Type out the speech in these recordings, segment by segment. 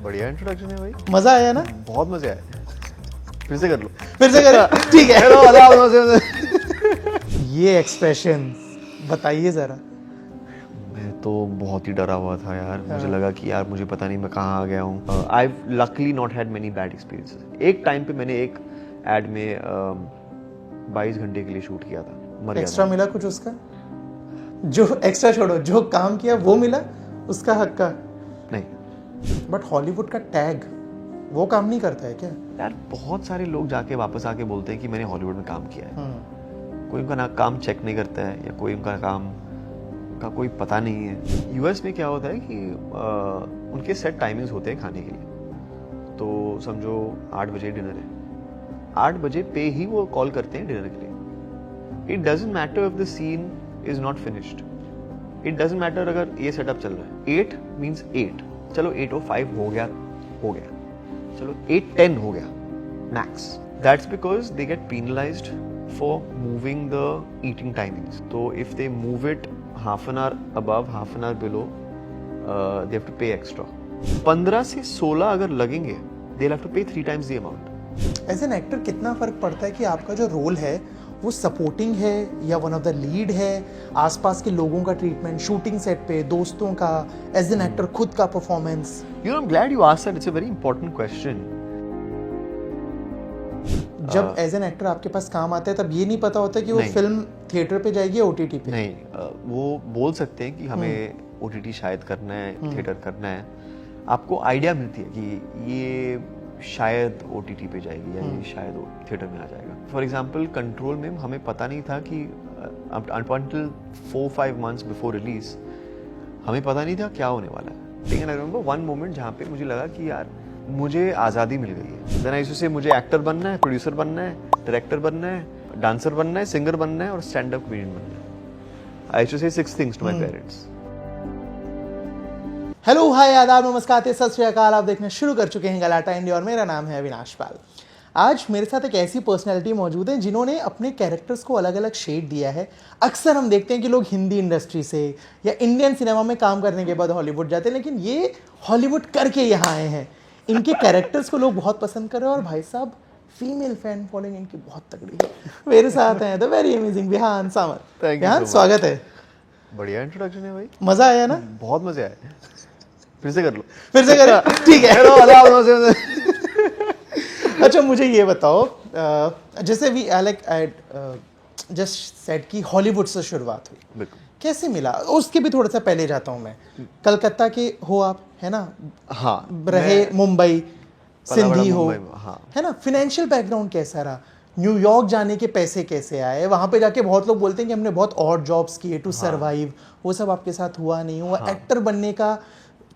बढ़िया इंट्रोडक्शन है भाई। मजा आया ना? बहुत मजे आए। फिर से कर लो। फिर से करें? ठीक है। हेलो आदाब। ये एक्सप्रेशन बताइए जरा। मैं तो बहुत ही डरा हुआ था यार। मुझे लगा कि यार मुझे पता नहीं मैं कहाँ आ गया हूँ। I luckily not had many bad experiences. एक टाइम पे मैंने एक एड में 22 घंटे के लिए शूट किया था। मर गया एक्स्ट्रा था। मिला कुछ उसका? जो एक्स्ट्रा छोड़ो, जो काम किया वो मिला उसका हक का? नहीं बट हॉलीवुड का टैग वो काम नहीं करता है क्या? यार, बहुत सारे लोग जाके वापस आके बोलते हैं कि मैंने हॉलीवुड में काम किया है। कोई उनका ना काम चेक नहीं करता है, या कोई उनका काम का कोई पता नहीं है। यूएस में क्या होता है कि उनके सेट टाइमिंग्स होते हैं खाने के लिए। तो समझो 8 बजे डिनर है, 8 बजे पे ही वो कॉल करते हैं डिनर के लिए। It doesn't matter if the scene is not finished. It doesn't matter अगर ये सेटअप चल रहा है। 8 मीन्स 8। चलो 8:05 हो गया, चलो 8:10 हो गया max. That's because they get penalised for moving the eating timings. तो if they move it half an hour above, half an hour below, they have to pay extra. 15 से 16 अगर लगेंगे, they'll have to pay 3 times the amount. As an actor कितना फर्क पड़ता है कि आपका जो रोल है वो सपोर्टिंग है या वन ऑफ द लीड है? आसपास के लोगों का ट्रीटमेंट, शूटिंग सेट पे दोस्तों का, एज एन एक्टर खुद का performance? I'm glad you asked that. It's a very important question. जब एज एन एक्टर आपके पास काम आता है तब ये नहीं पता होता कि वो नहीं। फिल्म थिएटर पे जाएगी या ओटीटी पे? नहीं, वो बोल सकते हैं कि हमें ओटीटी शायद करना है, थिएटर करना है। आपको आइडिया मिलती है कि ये शायद ओटीटी पे जाएगी या ये शायद थिएटर में आ जाएगा। फॉर एग्जाम्पल कंट्रोल में हमें पता नहीं था कि until 4-5 months बिफोर रिलीज हमें पता नहीं था क्या होने वाला है। लेकिन आई रिमेंबर वन मोमेंट जहाँ पे मुझे लगा कि यार मुझे आज़ादी मिल गई है। देन आई यूज्ड टू से मुझे एक्टर बनना है, प्रोड्यूसर बनना है, डायरेक्टर बनना है, डांसर बनना है, सिंगर बनना है और स्टैंड अप कॉमेडियन बनना है। आई used to say 6 things to my parents. Hello, hi, आदाब, नमस्कार, सत श्री अकाल। आप देखना शुरू कर चुके हैं गलाटा इंडिया और मेरा नाम है अविनाश पाल। आज मेरे साथ एक ऐसी पर्सनैलिटी मौजूद है जिन्होंने अपने कैरेक्टर्स को अलग अलग शेड दिया है। अक्सर हम देखते हैं कि लोग हिंदी इंडस्ट्री से या इंडियन सिनेमा में काम करने के बाद हॉलीवुड जाते हैं, लेकिन ये हॉलीवुड करके यहाँ आए हैं। इनके कैरेक्टर्स को लोग बहुत पसंद कर रहे हैं और भाई साहब फीमेल फैन फॉलोइंग इनकी बहुत तगड़ी है। मेरे साथ हैं द वेरी अमेजिंग विहान सामंत। विहान, स्वागत है। बढ़िया इंट्रोडक्शन है भाई। मजा आया ना? बहुत मजे आए। फिर से कर लो। फिर से करें? ठीक है। हेलो आदाब। अच्छा, मुझे ये बताओ, जैसे वी जस्ट सेड कि हॉलीवुड से शुरुआत हुई, बिल्कुल। कैसे मिला? उसके भी थोड़ा सा पहले जाता हूँ मैं। कलकत्ता के हो आप, है ना? हाँ, रहे मुंबई, सिंधी हो, हाँ। है ना? फाइनेंशियल बैकग्राउंड कैसा रहा? न्यूयॉर्क जाने के पैसे कैसे आए? वहां पे जाके बहुत लोग बोलते हैं कि हमने बहुत और जॉब्स किए टू सरवाइव। वो सब आपके साथ हुआ नहीं हुआ? एक्टर बनने का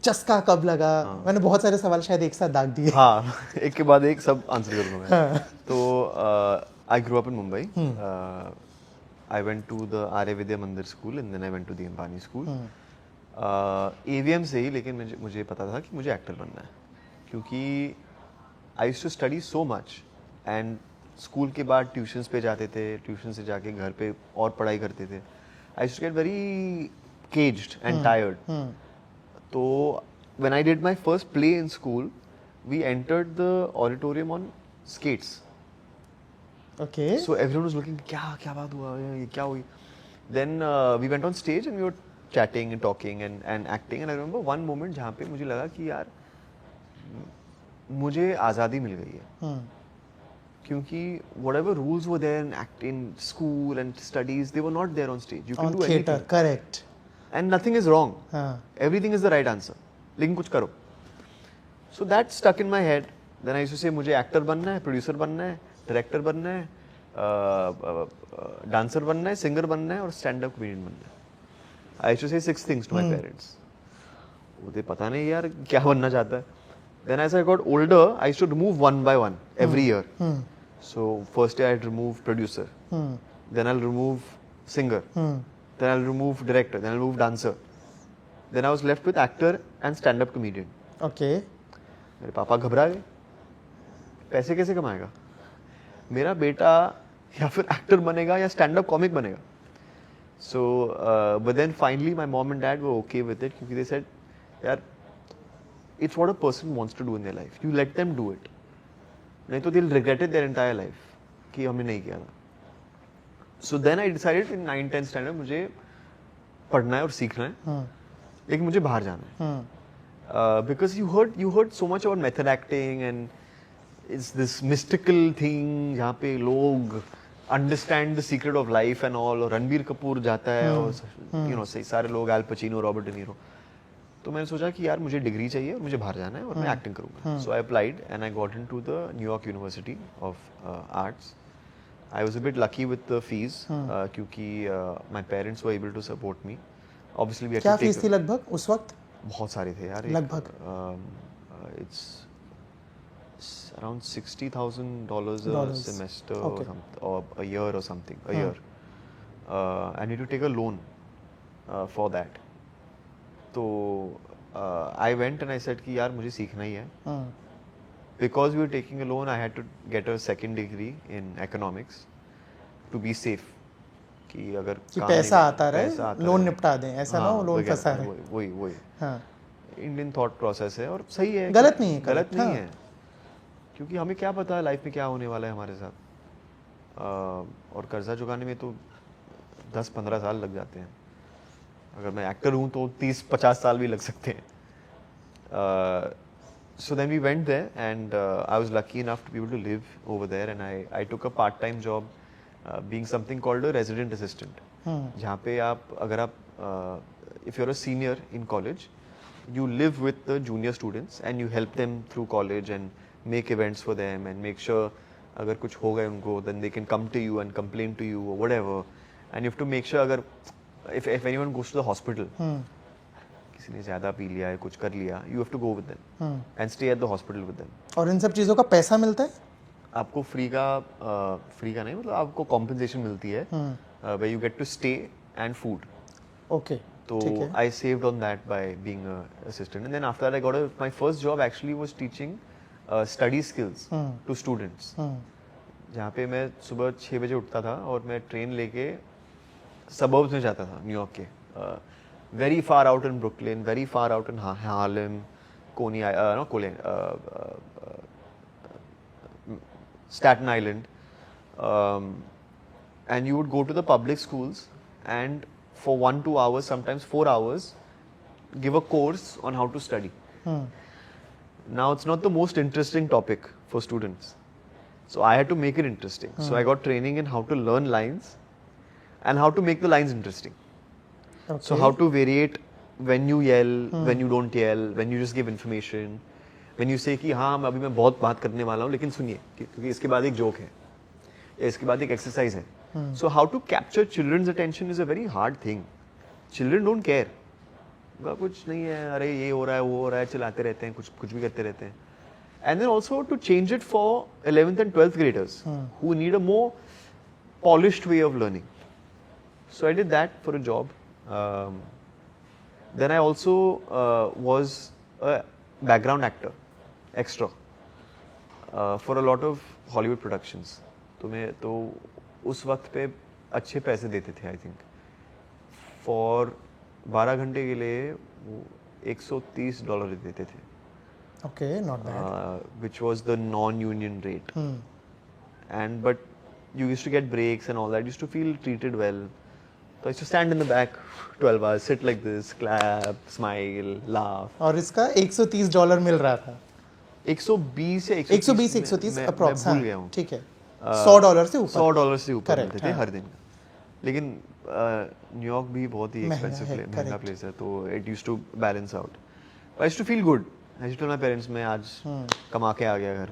चस्का कब लगा? मैंने बहुत सारे सवाल शायद एक साथ दाग दिए। हाँ, एक के बाद एक सब आंसर करूंगा मैं। तो I grow up in Mumbai. I went to the Arya Vidya Mandir school and then I went to the Ambani school. AVM से ही, लेकिन मुझे पता था कि मुझे एक्टर बनना है, क्योंकि I used to study so much and school के बाद ट्यूशन्स पे जाते थे, ट्यूशन से जाके घर पे और पढ़ाई करते थे। I used to get very caged and tired. तो when I did my first play in school, we entered the auditorium on skates. Okay. So everyone was looking, क्या बात हुआ, ये क्या हुई? Then we went on stage and we were chatting and talking and acting. And I remember one moment जहाँ पे मुझे लगा कि यार मुझे आज़ादी मिल गई है। क्योंकि whatever rules were there in acting, school and studies, they were not there on stage. You can do theater, anything. correct. And nothing is wrong. Everything is the right answer. लेकिन कुछ करो. So that stuck in my head. Then I used to say मुझे actor बनना है, producer बनना है, director बनना है, डांसर बनना है, सिंगर बनना है और स्टैंड अप कॉमेडियन बनना है। आई used to say 6 things to my parents. मुझे पता नहीं यार क्या बनना चाहता है। Then as I got older I used to remove one by one every year. So first year I remove producer, then I remove singer, then I remove director, then I remove dancer, then I was left with actor and stand up comedian. Okay. मेरे पापा घबरा गए, पैसे कैसे कमाएगा मेरा बेटा, या फिर एक्टर बनेगा या स्टैंड अप कॉमिक बनेगा? So but then finally my mom and dad were okay with it, क्योंकि दे सेड यार it's what a person wants to do in their life. You let them do it. नहीं तो they'll regret it their entire life कि हमने नहीं किया था. So then I decided in 9-10 standard मुझे पढ़ना है और सीखना है, लेकिन मुझे बाहर जाना है. Because you heard so much about method acting and it's this mystical thing जहाँ पे लोग understand the secret of life and all, और रणबीर कपूर जाता है और you know सारे लोग L Pacino, Robert De Niro. तो मैंने सोचा कि यार मुझे डिग्री चाहिए और मुझे बाहर जाना है और मैं एक्टिंग करूँगा. So I applied and I got into the New York University of Arts. I was a bit lucky with the fees क्योंकि my parents were able to support me. Obviously we had to take. क्या fees थी लगभग उस वक्त? बहुत सारे थे यार. लगभग it's around $60,000 a semester or a year or something, a year. I need to take a loan for that. So I went and I said कि यार मुझे सीखना ही है. Because we were taking a loan, I had to get a second degree in economics to be safe. कि अगर कि पैसा आता रहे, लोन निपटा दें, ऐसा ना हो लोन फंसा रहे. वही इंडियन थॉट प्रोसेस है और सही है. गलत नहीं है, गलत नहीं है, क्योंकि हमें क्या पता है लाइफ में क्या होने वाला है हमारे साथ. और कर्जा चुकाने में तो 10-15 साल लग जाते हैं. अगर मैं एक्टर हूँ तो 30-50 साल भी लग सकते हैं. So then we went there and I was lucky enough to be able to live over there and I took a part-time job being something called a resident assistant. जहाँ पे if you're a senior in college, you live with the junior students and you help them through college and make events for them and make sure अगर कुछ हो गए उनको then they can come to you and complain to you or whatever, and you have to make sure अगर if anyone goes to the hospital, किसी ने ज़्यादा P लिया है, कुछ कर लिया, you have to go with them and stay at the hospital with them. और इन सब चीज़ों का पैसा मिलता है? आपको फ्री का नहीं, मतलब आपको compensation मिलती है where you get to stay and food. Okay. So I saved on that by being an assistant, and then after that I got my first job actually was teaching study skills to students. जहाँ पे मैं सुबह 6 बजे उठता था और मैं train लेके suburbs में जाता था न्यूयॉर्क के, very far out in Brooklyn, very far out in Harlem, Staten Island, and you would go to the public schools and for 1-2 hours, sometimes 4 hours, give a course on how to study. Now it's not the most interesting topic for students, so I had to make it interesting. So I got training in how to learn lines and how to make the lines interesting. Okay. So how to variate when you yell, when you don't yell, when you just give information, when you say कि हाँ अभी मैं बहुत बात करने वाला हूँ लेकिन सुनिए क्योंकि इसके बाद एक जोक है, इसके बाद एक एक्सरसाइज है. So how to capture children's attention is a very hard thing. Children don't care. कुछ नहीं है, अरे ये हो रहा है वो हो रहा है, चलाते रहते हैं, कुछ भी करते रहते हैं. And then also to change it for 11th and 12th graders who need a more polished way of learning. So I did that for a job. Then I also was a background actor, extra, for a lot of Hollywood productions. तो उस वक्त पे अच्छे पैसे देते थे, I think for 12 घंटे के लिए $130 देते थे. Okay, not bad. Which was the non-union rate. And but you used to get breaks and all that. You used to feel treated well. So I used to stand in the back 12 hours, sit like this, clap, smile, laugh. और इसका $130 मिल रहा था. 120 या 120 approx. मैं भूल गया हूँ. ठीक है. $100 से ऊपर. $100 से ऊपर मिलते थे हर दिन. लेकिन न्यूयॉर्क भी बहुत ही एक्सपेंसिव महंगा प्लेस है, तो it used to balance out. I used to feel good. I used to tell my parents मैं आज कमा के आ गया घर.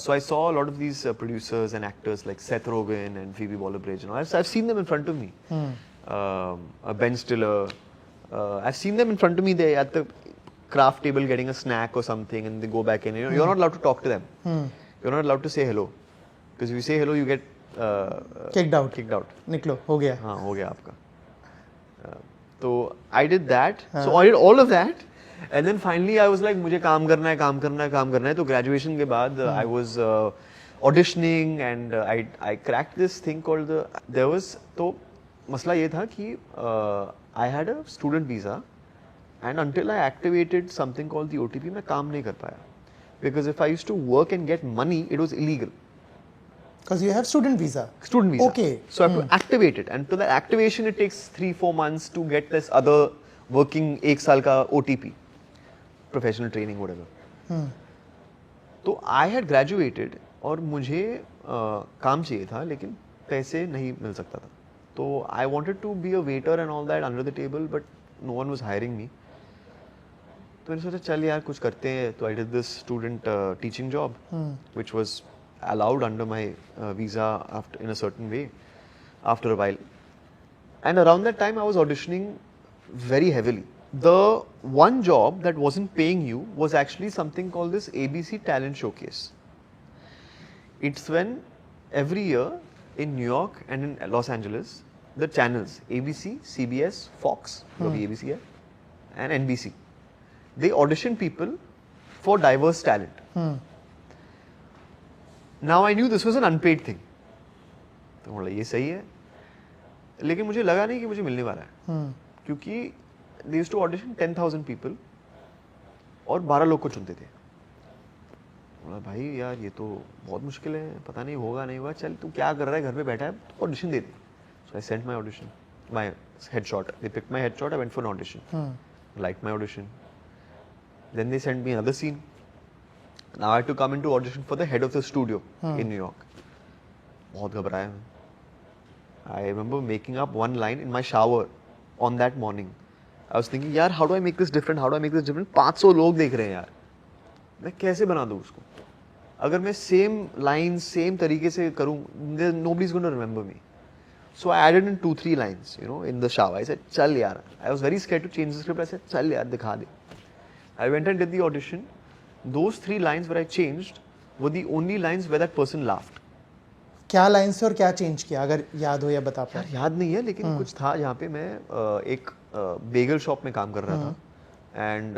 So I saw a lot of these producers and actors like Seth Rogen and Phoebe Waller-Bridge and all. I've seen them in front of me. Ben Stiller. I've seen them in front of me. They at the craft table getting a snack or something, and they go back in. You're not allowed to talk to them. You're not allowed to say hello, because if you say hello, you get kicked out. निकलो, हो गया. हाँ, हो गया आपका. तो I did that. So I did all of that. And then finally I was like मुझे काम करना है. तो graduation के बाद I was auditioning and I cracked this thing called तो मसला ये था कि I had a student visa And until I activated something called the OTP, मैं काम नहीं कर पाया. Because if I used to work and get money, it was illegal. Because you have student visa. Student visa. Okay. So I have to activate it. And to the activation, it takes 3-4 months to get this other working 1 साल का OTP. Professional training, whatever. तो I had graduated और मुझे काम चाहिए था लेकिन पैसे नहीं मिल सकता था. तो I wanted to be a waiter and all that under the table, but no one was hiring me. तो मैंने सोचा चल यार कुछ करते हैं. तो I did this student teaching job, which was allowed under my visa after in a certain way after a while. And around that time I was auditioning very heavily. The one job that wasn't paying you was actually something called this ABC Talent Showcase. It's when every year in New York and in Los Angeles, the channels ABC, CBS, Fox, जो भी ABC है, and NBC, they audition people for diverse talent. Now I knew this was an unpaid thing. तो बोला ये सही है, लेकिन मुझे लगा नहीं कि मुझे मिलने वाला है, क्योंकि they used to audition 10,000 people और 12 लोग को चुनते थे. बोला भाई यार ये तो बहुत मुश्किल है, पता नहीं होगा नहीं होगा, चल तू क्या कर रहा है घर पे बैठा है, तो audition they they. So I sent my audition, my headshot. They picked my headshot. I went for an audition. Liked my audition. Then they sent me another scene. Now I had to come into audition for the head of the studio in New York. बहुत घबराया मैं. I remember making up one line in my shower on that morning. I was thinking, यार how do I make this different? How do I make this different? 500 लोग देख रहे हैं यार, मैं कैसे बना दूँ उसको? अगर मैं same lines, same तरीके से करूँ, nobody's going to remember me. So I added in 2-3 lines, you know, in the shower. I said, चल यार. I was very scared to change the script. I said, चल यार, दिखा दे. I went and did the audition. Those 3 lines where I changed were the only lines where that person laughed. क्या line से और क्या change किया, अगर याद हो या बता पाए? यार याद नहीं है, लेकिन कुछ था जहाँ पे मैं एक बेगल शॉप में काम कर रहा था, एंड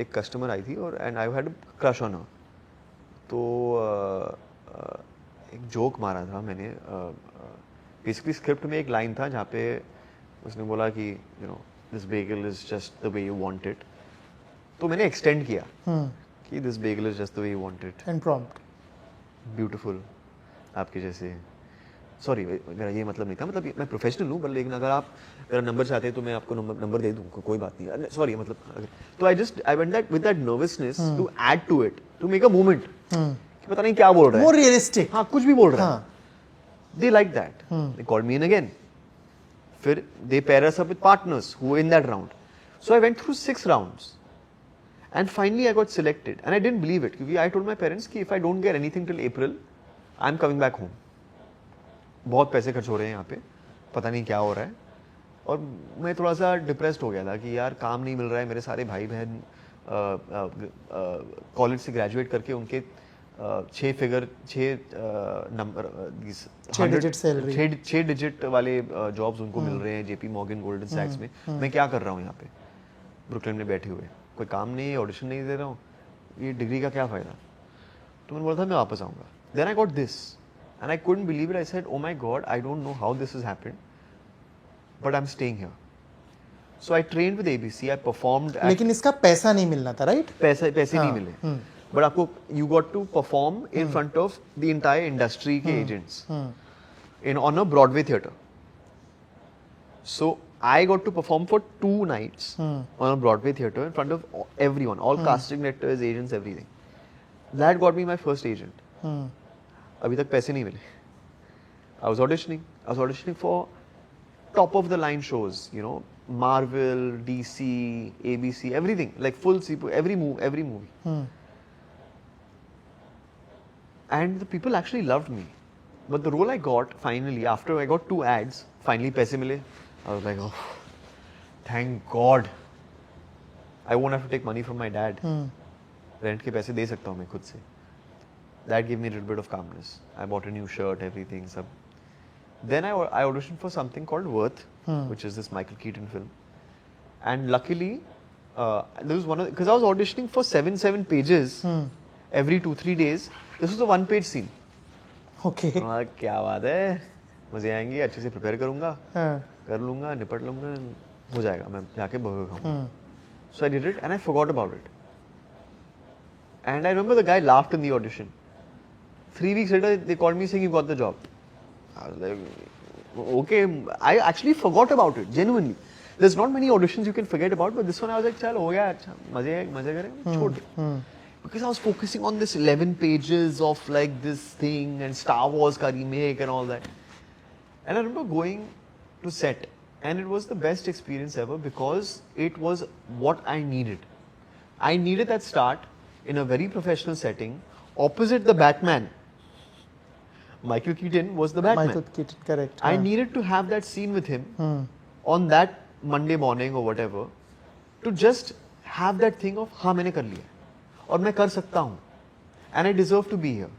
एक कस्टमर आई थी और and I had crush on her. तो एक जोक मारा था मैंने. बेसिकली स्क्रिप्ट में एक लाइन था जहाँ पे उसने बोला कि you know this Bengal is just the way you want it. तो मैंने एक्सटेंड किया कि this Bengal is just the way you want it. And prompt beautiful, आपके जैसे. सॉरी मेरा ये मतलब नहीं था, मतलब मैं प्रोफेशनल हूँ, पर लेकिन अगर आप मेरा नंबर चाहते हैं तो मैं आपको नंबर दे दूँ, कोई बात नहीं. सॉरी मतलब तो I went that with that nervousness to add to it, to make a movement कि पता नहीं क्या बोल रहा है, मोर रियलिस्टिक. हाँ कुछ भी बोल रहा है. They liked that. They called me in again. फिर they pair us up with partners who were in that round. So I went through 6 rounds. And finally I got selected. And I didn't believe it. क्योंकि I told my parents कि if I don't get anything till April, I'm coming back home. बहुत पैसे खर्च हो रहे हैं यहाँ पे, पता नहीं क्या हो रहा है. और मैं थोड़ा सा डिप्रेस्ड हो गया था कि यार काम नहीं मिल रहा है. मेरे सारे भाई बहन कॉलेज से ग्रेजुएट करके उनके 6 डिजिट वाले जॉब्स उनको मिल रहे हैं जेपी मॉर्गन गोल्डन सैक्स में. मैं क्या कर रहा हूँ यहाँ पे ब्रुकलिन में बैठे हुए, कोई काम नहीं है, ऑडिशन नहीं दे रहा हूँ, ये डिग्री का क्या फायदा. तो मैंने बोला था मैं वापस आऊँगा. Then I got this and I couldn't believe it. I said oh my god, I don't know how this has happened, but I am staying here. So I trained with ABC, I performed. लेकिन इसका पैसा नहीं मिलना था, right? पैसे नहीं मिले, but आपको you got to perform in front of the entire industry के agents on a Broadway theater. So I got to perform for 2 nights on a Broadway theater in front of everyone, all casting directors, agents, everything. That got me my first agent. अभी तक पैसे नहीं मिले. I was auditioning for top of the line shows, you know, Marvel, DC, ABC, everything, like full every movie. And the people actually loved me. But the role I got finally, after I got 2 ads, finally पैसे मिले. I was like, oh, thank God. I won't have to take money from my dad. Rent के पैसे दे सकता हूँ मैं खुद से. That gave me a little bit of calmness. I bought a new shirt, everything. सब. Then I auditioned for something called Worth, which is this Michael Keaton film. And luckily, there was because I was auditioning for 7 pages every 2-3 days. This was a 1-page scene. Okay. क्या बात है, मजे आएंगे, अच्छे से prepare करूंगा, कर लूंगा, निपट लूंगा, हो जाएगा, मैं जाके बर्गर खाऊंगा. So I did it and I forgot about it. And I remember the guy laughed in the audition. 3 weeks later, they called me saying, you got the job. I was like, okay, I actually forgot about it, genuinely. There's not many auditions you can forget about, but this one I was like, chal, ho gaya, acha, maze kare, chhod de. Because I was focusing on this 11 pages of like this thing and Star Wars ka remake and all that. And I remember going to set, and it was the best experience ever because it was what I needed. I needed that start in a very professional setting, opposite the Batman. Michael Keaton was the Batman. Michael Keaton, correct. I needed to have that scene with him on that Monday morning or whatever, to just have that thing of हाँ मैंने कर लिया और मैं कर सकता हूँ, and I deserve to be here.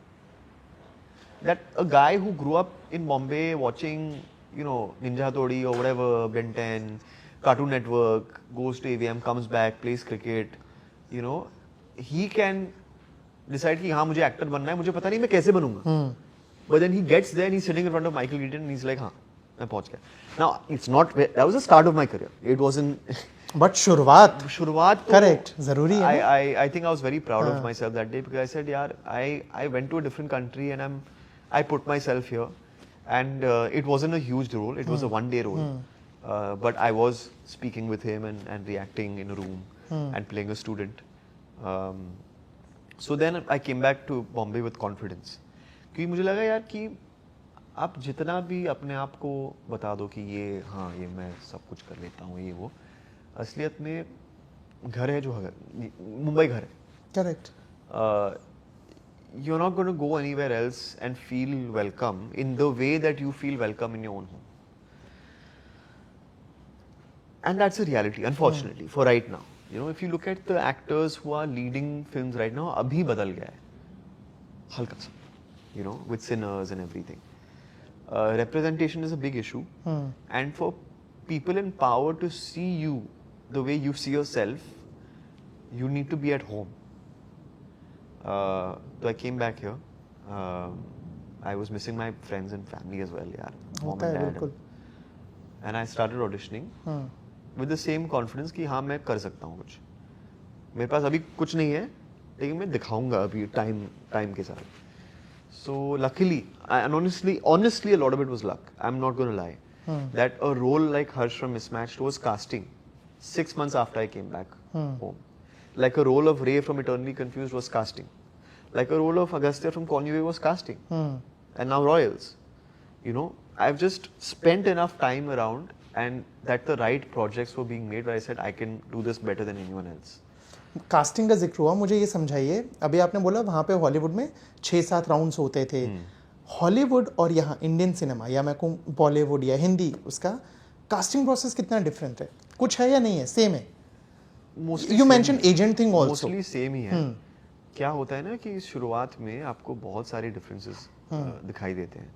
That a guy who grew up in Bombay watching, you know, Ninja Hattori or whatever, Ben 10, Cartoon Network, goes to AVM, comes back, plays cricket, you know, he can decide कि हाँ मुझे actor बनना है, मुझे पता नहीं मैं कैसे बनूंगा. But then he gets there and he's sitting in front of Michael Keaton and he's like, हाँ, मैं पहुंच गया. Now, it's not, that was the start of my career. It wasn't. But शुरुआत तो correct, जरूरी है ना? I think I was very proud of myself that day because I said, यार, I went to a different country and I put myself here, and it wasn't a huge role. It was a one-day role, but I was speaking with him and reacting in a room and playing a student. So then I came back to Bombay with confidence. क्योंकि मुझे लगा यार कि आप जितना भी अपने आप को बता दो कि ये हाँ ये मैं सब कुछ कर लेता हूँ ये वो, असलियत में घर है जो है, मुंबई घर है. Correct. You're not going to go anywhere else and feel welcome in the way that you feel welcome in your own home. And that's a reality, unfortunately, for right now. You know, if you look at the actors who are leading films right now, अभी बदल गया है, हल्का सा. You know, with Sinners and everything. Representation is a big issue. And for people in power to see you the way you see yourself, you need to be at home. So I came back here. I was missing my friends and family as well, yaar. Mom and dad. And I started auditioning with the same confidence कि हाँ मैं कर सकता हूँ कुछ. मेरे पास अभी कुछ नहीं है, लेकिन मैं दिखाऊंगा अभी time के साथ. So luckily, and honestly, a lot of it was luck. I'm not going to lie. That a role like Harsh from Mismatched was casting 6 months after I came back home. Like a role of Ray from Eternally Confused was casting. Like a role of Agastya from Call Me Away was casting. And now Royals. You know, I've just spent enough time around and that the right projects were being made where I said I can do this better than anyone else. Casting का जिक्र हुआ, मुझे ये समझाइए, अभी आपने बोला वहाँ पे हॉलीवुड में 6-7 राउंड्स होते थे. हॉलीवुड और यहाँ इंडियन सिनेमा या मैं कहूँ बॉलीवुड या हिंदी, उसका कास्टिंग प्रोसेस कितना डिफरेंट है? कुछ है या नहीं है? सेम है? You mention agent thing also. Mostly same ही है. क्या होता है ना कि शुरुआत में आपको बहुत सारे डिफरेंसेस दिखाई देते हैं.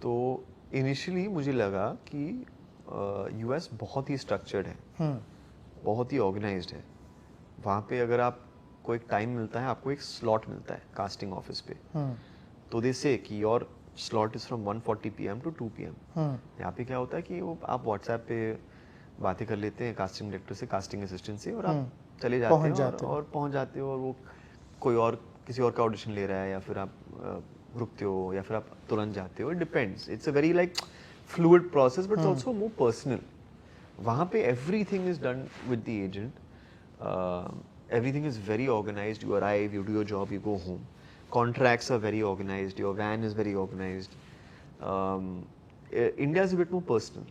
तो इनिशियली मुझे लगा कि यूएस बहुत ही स्ट्रक्चर्ड है, बहुत ही ऑर्गेनाइज्ड है. वहाँ पे अगर आपको एक टाइम मिलता है, आपको एक स्लॉट मिलता है कास्टिंग ऑफिस पे, तो दे से कि your slot is from 1:40 PM to 2 PM. यहाँ पे क्या होता है कि वो आप व्हाट्सएप पे बातें कर लेते हैं कास्टिंग डायरेक्टर से, कास्टिंग असिस्टेंट से, और आप चले जाते हैं और पहुँच जाते हो, और वो कोई और किसी और का ऑडिशन ले रहा है, या फिर आप रुकते हो, या फिर आप तुरंत जाते हो. It depends. It's a very like fluid process, but also more personal. वहाँ पे everything is done with the agent. Everything is very organized. You arrive, you do your job, you go home. Contracts are very organized. Your van is very organized. India is a bit more personal.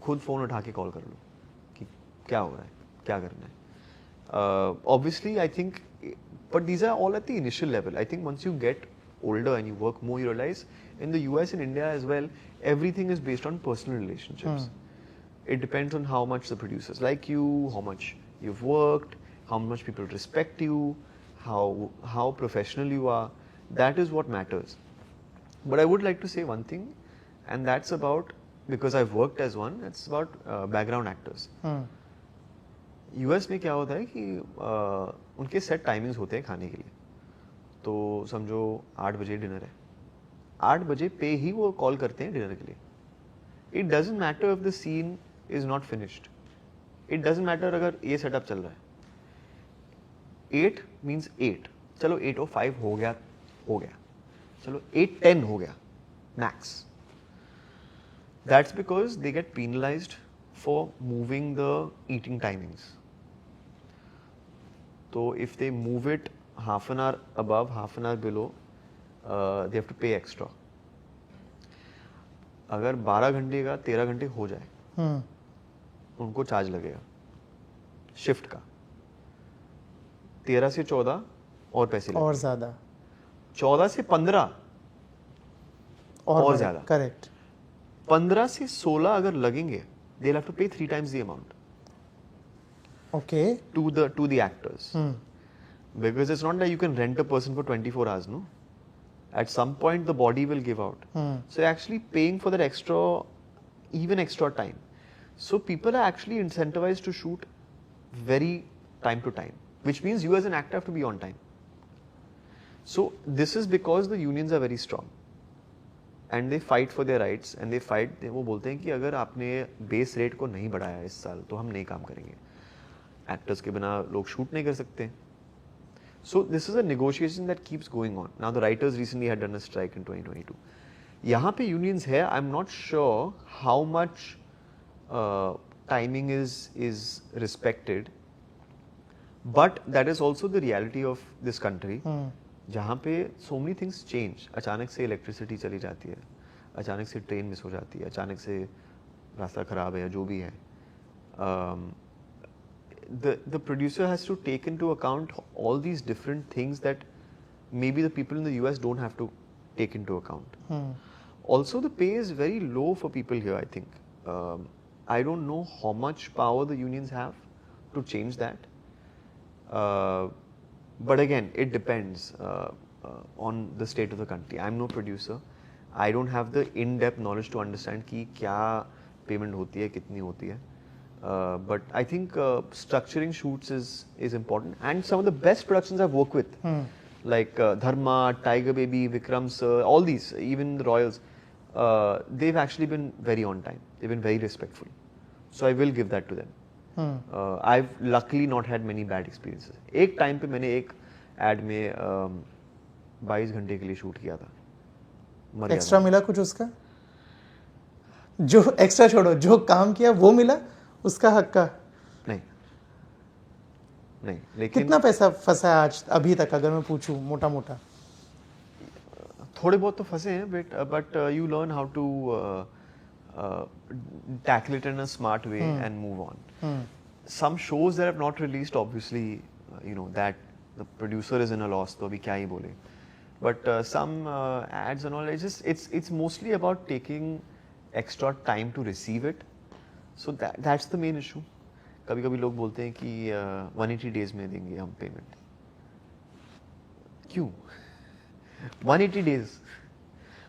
खुद phone उठा के call कर लो कि क्या हो रहा है, क्या करना है. Obviously, I think, but these are all at the initial level. I think once you get older and you work more, you realize in the US and India as well, everything is based on personal relationships. It depends on how much the producers like you, how much you've worked, how much people respect you, how professional you are. That is what matters. But I would like to say one thing, and that's about, because I've worked as one, it's about background actors. US में क्या होता है कि उनके set timings होते हैं खाने के लिए. तो समझो 8 बजे डिनर है, 8 बजे पे ही वो कॉल करते हैं डिनर के लिए. It doesn't matter if the scene is not finished. It doesn't matter अगर ये सेटअप चल रहा है 8 मीन्स 8 चलो 8:05 हो गया चलो 8:10 हो गया max that's because they get penalised for moving the eating timings तो if they move it half an hour above half an hour below they have to pay extra अगर 12 घंटे का 13 घंटे हो जाए उनको चार्ज लगेगा शिफ्ट का 13 से 14 और पैसे और ज्यादा 14 से 15 और ज्यादा करेक्ट 15 से 16 अगर लगेंगे they'll have to pay 3 times the amount okay to the actors because it's not that you can rent a person for 24 hours no at some point the body will give out so you're actually paying for that extra time so people are actually incentivized to shoot very time to time which means you as an actor have to be on time so this is because the unions are very strong and they fight for their rights and they fight वो बोलते हैं कि अगर आपने base rate को नहीं बढ़ाया इस साल तो हम नहीं काम करेंगे एक्टर्स के बिना लोग शूट नहीं कर सकते So this is a negotiation that keeps going on. Now the writers recently had done a strike in 2022. यहाँ पे unions है. I'm not sure how much timing is respected, but that is also the reality of this country. जहाँ पे so many things change. अचानक से electricity चली जाती है, अचानक से train मिस हो जाती है, अचानक से रास्ता खराब है या जो भी है. The producer has to take into account all these different things that maybe the people in the US don't have to take into account. Also, the pay is very low for people here, I think. I don't know how much power the unions have to change that. But again, it depends on the state of the country. I'm no producer. I don't have the in-depth knowledge to understand कि क्या payment होती है, कितनी होती है. But I think structuring shoots is important and some of the best productions I've worked with like Dharma, Tiger Baby, Vikram sir, all these, even the Royals, they've actually been very on time, they've been very respectful, so I will give that to them. I've luckily not had many bad experiences. एक time पे मैंने एक ad में 22 घंटे के लिए shoot किया था. एक्स्ट्रा मिला कुछ उसका? जो एक्स्ट्रा छोड़ो, जो काम किया वो मिला उसका हक का? नहीं, लेकिन कितना पैसा फंसा है आज अभी तक अगर मैं पूछूं मोटा मोटा? थोड़े बहुत तो फंसे हैं but you learn how to tackle it in a smart way and move on. Some shows that have not released, obviously, you know that the producer is in a loss, तो अभी क्या ही बोले. But some ads and all, it's mostly about taking extra time to receive it. So that's the main issue. कभी-कभी लोग बोलते हैं कि 180 days में देंगे हम पेमेंट. क्यों? 180 days.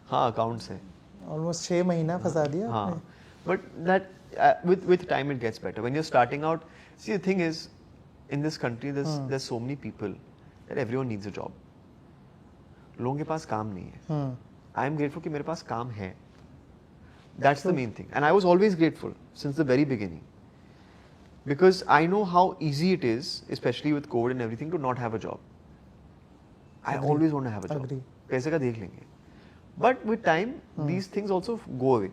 हाँ, अकाउंट्स हैं. Almost 6 महीना फंसा दिया. हाँ. But that with time it gets better. When you're starting out, see the thing is, in this country there's so many people that everyone needs a job. लोगों के पास काम नहीं है. I am grateful कि मेरे पास काम है. That's the main thing. And I was always grateful since the very beginning. Because I know how easy it is, especially with COVID and everything, to not have a job. I always want to have a job. पैसे का देख लेंगे. But with time, these things also go away.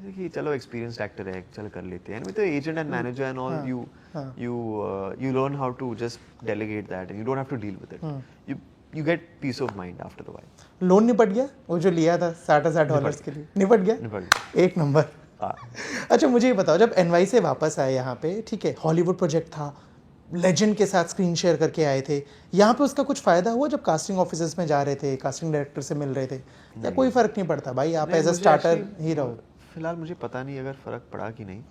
जैसे कि चलो experienced actor है, चल कर लेते हैं. And with the agent and manager and all, you learn how to just delegate that, and you don't have to deal with it. You get peace of mind after a while. Loan निपट गया वो जो लिया था $60,000 के लिए? निपट गया? एक नंबर. अच्छा मुझे ये बताओ, जब NY से वापस आए यहाँ पे, ठीक है, हॉलीवुड प्रोजेक्ट था, लेजेंड के साथ स्क्रीन शेयर करके आए थे, यहाँ पे उसका कुछ फायदा हुआ जब कास्टिंग ऑफिसेस में जा रहे थे, कास्टिंग डायरेक्टर से मिल रहे थे, या कोई फर्क नहीं पड़ता भाई, आप एज अ स्टार्टर ही रहो? फिलहाल मुझे पता नहीं अगर फर्क पड़ा कि नहीं.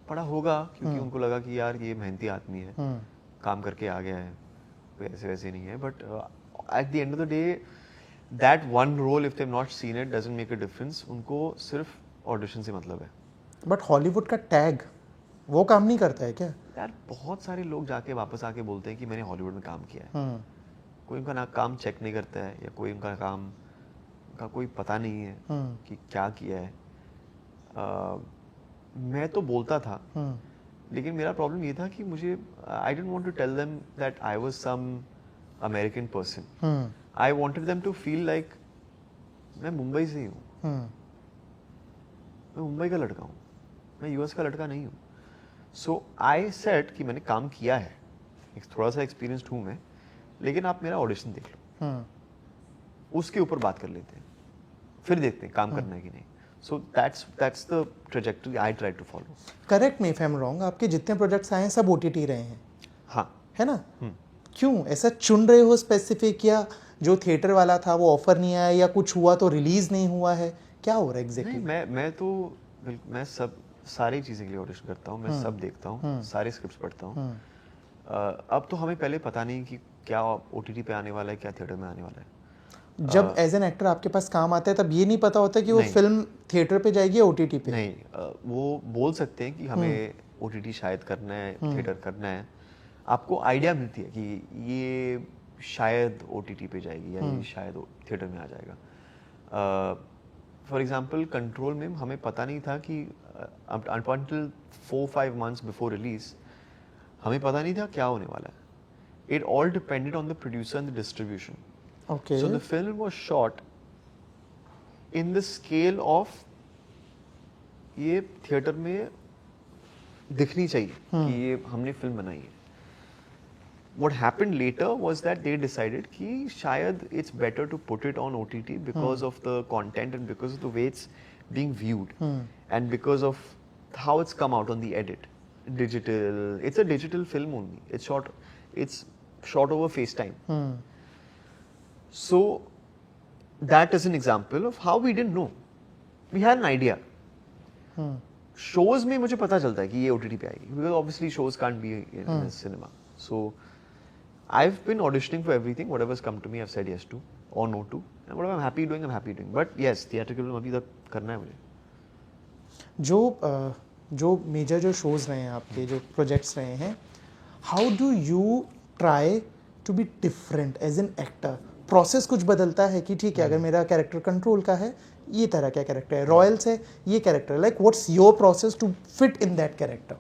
पड़ा होगा क्योंकि उनको लगा कि यार ये मेहनती आदमी है, काम करके आ गया है, वैसे नहीं है. But at the end of the day that one role if they have not seen it doesn't make a difference. उनको सिर्फ ऑडिशन से मतलब है. बट हॉलीवुड का टैग वो काम नहीं करता है क्या यार? बहुत सारे लोग जाके वापस आके बोलते हैं कि मैंने हॉलीवुड में काम किया है. कोई उनका काम चेक नहीं करता है, या कोई उनका काम का कोई पता नहीं है कि क्या किया है. मैं तो बोलता था, लेकिन मेरा प्रॉब्लम ये था कि मुझे I didn't want to tell them that I was some American person. I wanted them to feel like मैं मुंबई से ही हूँ, मैं मुंबई का लड़का हूँ, मैं यूएस का लड़का नहीं हूँ. सो आई सेड कि मैंने काम किया है, एक थोड़ा सा एक्सपीरियंस्ड हूँ मैं, लेकिन आप मेरा ऑडिशन देख लो, उसके ऊपर बात कर लेते हैं, फिर देखते हैं काम करना है कि नहीं. So that's the trajectory I try to follow. Correct me if I am wrong, आपके जितने प्रोजेक्ट्स आए हैं सब ओटीटी रहे हैं. हाँ, है ना. क्यों ऐसा चुन रहे हो स्पेसिफिक, या जो थिएटर वाला था वो ऑफर नहीं आया, या कुछ हुआ तो रिलीज नहीं हुआ है, क्या हो रहा है एग्जैक्टली? मैं सब सारी चीज़ें के लिए ऑडिशन करता हूँ, मैं सब देखता हूँ, सारे स्क्रिप्ट्स पढ़ता हूँ. अब तो हमें पहले पता नहीं कि क्या ओटीटी पे आने वाला है, क्या थिएटर में आने वाला है. जब एज एन एक्टर आपके पास काम आता है तब ये नहीं पता होता कि वो फिल्म थिएटर पे जाएगी या ओटीटी पे? नहीं, वो बोल सकते हैं कि हमें ओटीटी शायद करना है, थिएटर करना है. आपको आइडिया मिलती है कि ये शायद ओटीटी पे जाएगी या ये शायद थिएटर में आ जाएगा. फॉर एग्जांपल कंट्रोल में हमें पता नहीं था कि until 4-5 months बिफोर रिलीज हमें पता नहीं था क्या होने वाला है. It all depended on the producer and the distribution. Okay. So the film was shot in the scale of ये थिएटर में दिखनी चाहिए कि ये हमने फिल्म बनाई है. What happened later was that they decided कि शायद it's better to put it on OTT because of the content and because of the way it's being viewed and because of how it's come out on the edit. Digital, it's a digital film only. It's shot over FaceTime. So that is an example of how we didn't know. We had an idea. Shows में मुझे पता चलता है कि ये OTT पे आएगी because obviously shows can't be in cinema. So I've been auditioning for everything. Whatever's come to me, I've said yes to or no to. And whatever I'm happy doing, I'm happy doing. But yes, theatrical film अभी तक करना है मुझे. जो major जो shows रहे हैं आपके, जो प्रोजेक्ट्स रहे हैं, how do you try to be different as an actor? Process कुछ बदलता है कि ठीक है अगर मेरा कैरेक्टर कंट्रोल का है, ये तरह का कैरेक्टर है, रॉयल्स है ये character, like what's your process to fit in that character?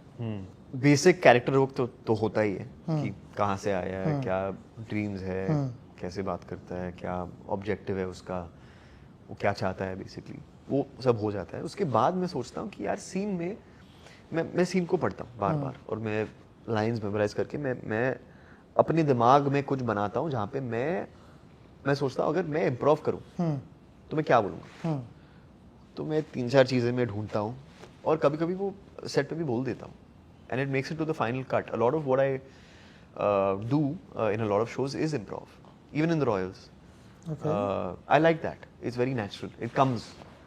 Basic character work तो होता ही है कि कहाँ से आया है, क्या ड्रीम्स है, कैसे बात करता है, क्या ऑब्जेक्टिव है उसका, वो क्या चाहता है, बेसिकली वो सब हो जाता है. उसके बाद मैं सोचता हूँ कि यार सीन में मैं सीन को पढ़ता हूँ बार बार और मैं लाइंस मेमोराइज करके मैं अपने दिमाग में कुछ बनाता हूँ जहाँ पे मैं सोचता हूँ अगर मैं इम्प्रोव करूँ तो मैं क्या बोलूँगा. तो मैं 3-4 चीज़ें मैं ढूंढता हूँ और कभी कभी वो सेट पे भी बोल देता हूँ. And it makes it to the final cut. A lot of what I do in a lot of shows is improv, even in the Royals. Okay. I like that. It's very natural. It comes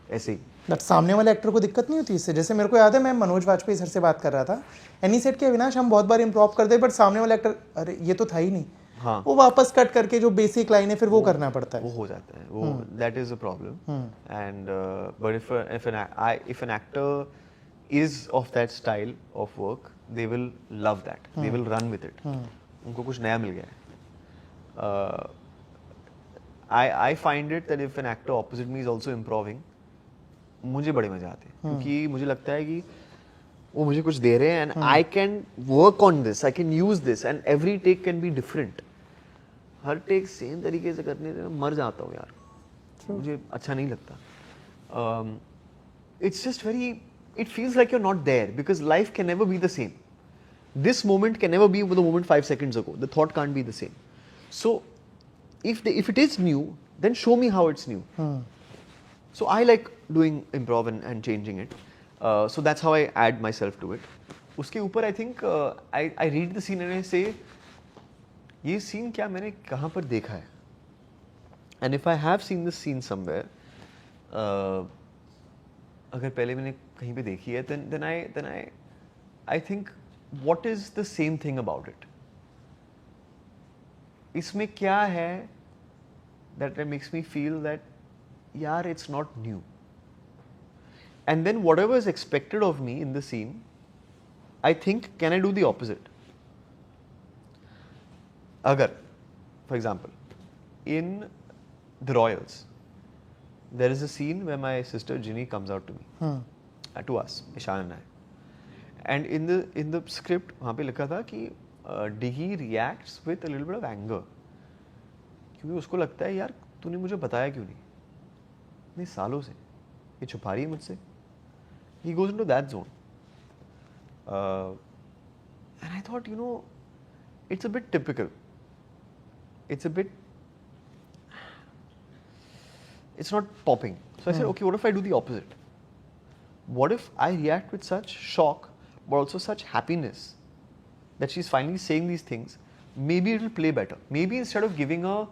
ऐसे ही. But सामने वाले actor को दिक्कत नहीं होती इससे? जैसे मेरे को याद है मैं मनोज वाजपेयी सर से बात कर रहा था, एनी सेट के अविनाश हम बहुत बार इम्प्रोव करते हैं बट सामने वाला एक्टर अरे ये तो था ही नहीं. हाँ. वो वापस कट करके जो बेसिक लाइन है फिर वो करना पड़ता है. वो हो जाता है. वो that is a problem. And but if an actor is of that style of work, they will love that. They will run with it. उनको कुछ नया मिल गया है. I find it that if an actor opposite me is also improving, मुझे बड़े मजा आते हैं क्योंकि मुझे लगता है कि वो मुझे कुछ दे रहे हैं and I can work on this, I can use this and every take can be different. हर टेक सेम तरीके से करने से मर जाता हूँ यार. मुझे अच्छा नहीं लगता. It's just very, it feels like you're not there because life can never be the same. This moment can never be the moment 5 seconds ago. The thought can't be the same. So if it is new, then show me how it's new. So I like doing improv and changing it. So that's how I add myself to it. उसके ऊपर I think I read the scene and I say ये scene क्या मैंने कहाँ पर देखा है? And if I have seen this scene somewhere, अगर पहले मैंने कहीं पे देखी है, then I think what is the same thing about it? इसमें क्या है that makes me feel that यार it's not new. And then whatever is expected of me in the scene, I think can I do the opposite? अगर, for example, in The Royals, there is a scene where my sister Ginny comes out to me, to us, Ishan and I. And in the script वहाँ पे लिखा था कि Diggy reacts with a little bit of anger, क्योंकि उसको लगता है यार तूने मुझे बताया क्यों नहीं, इतने सालों से ये छुपा रही है मुझसे. He goes into that zone. And I thought, it's a bit typical. It's not popping. So I said, okay, what if I do the opposite? What if I react with such shock, but also such happiness that she's finally saying these things? Maybe it will play better. Maybe instead of giving her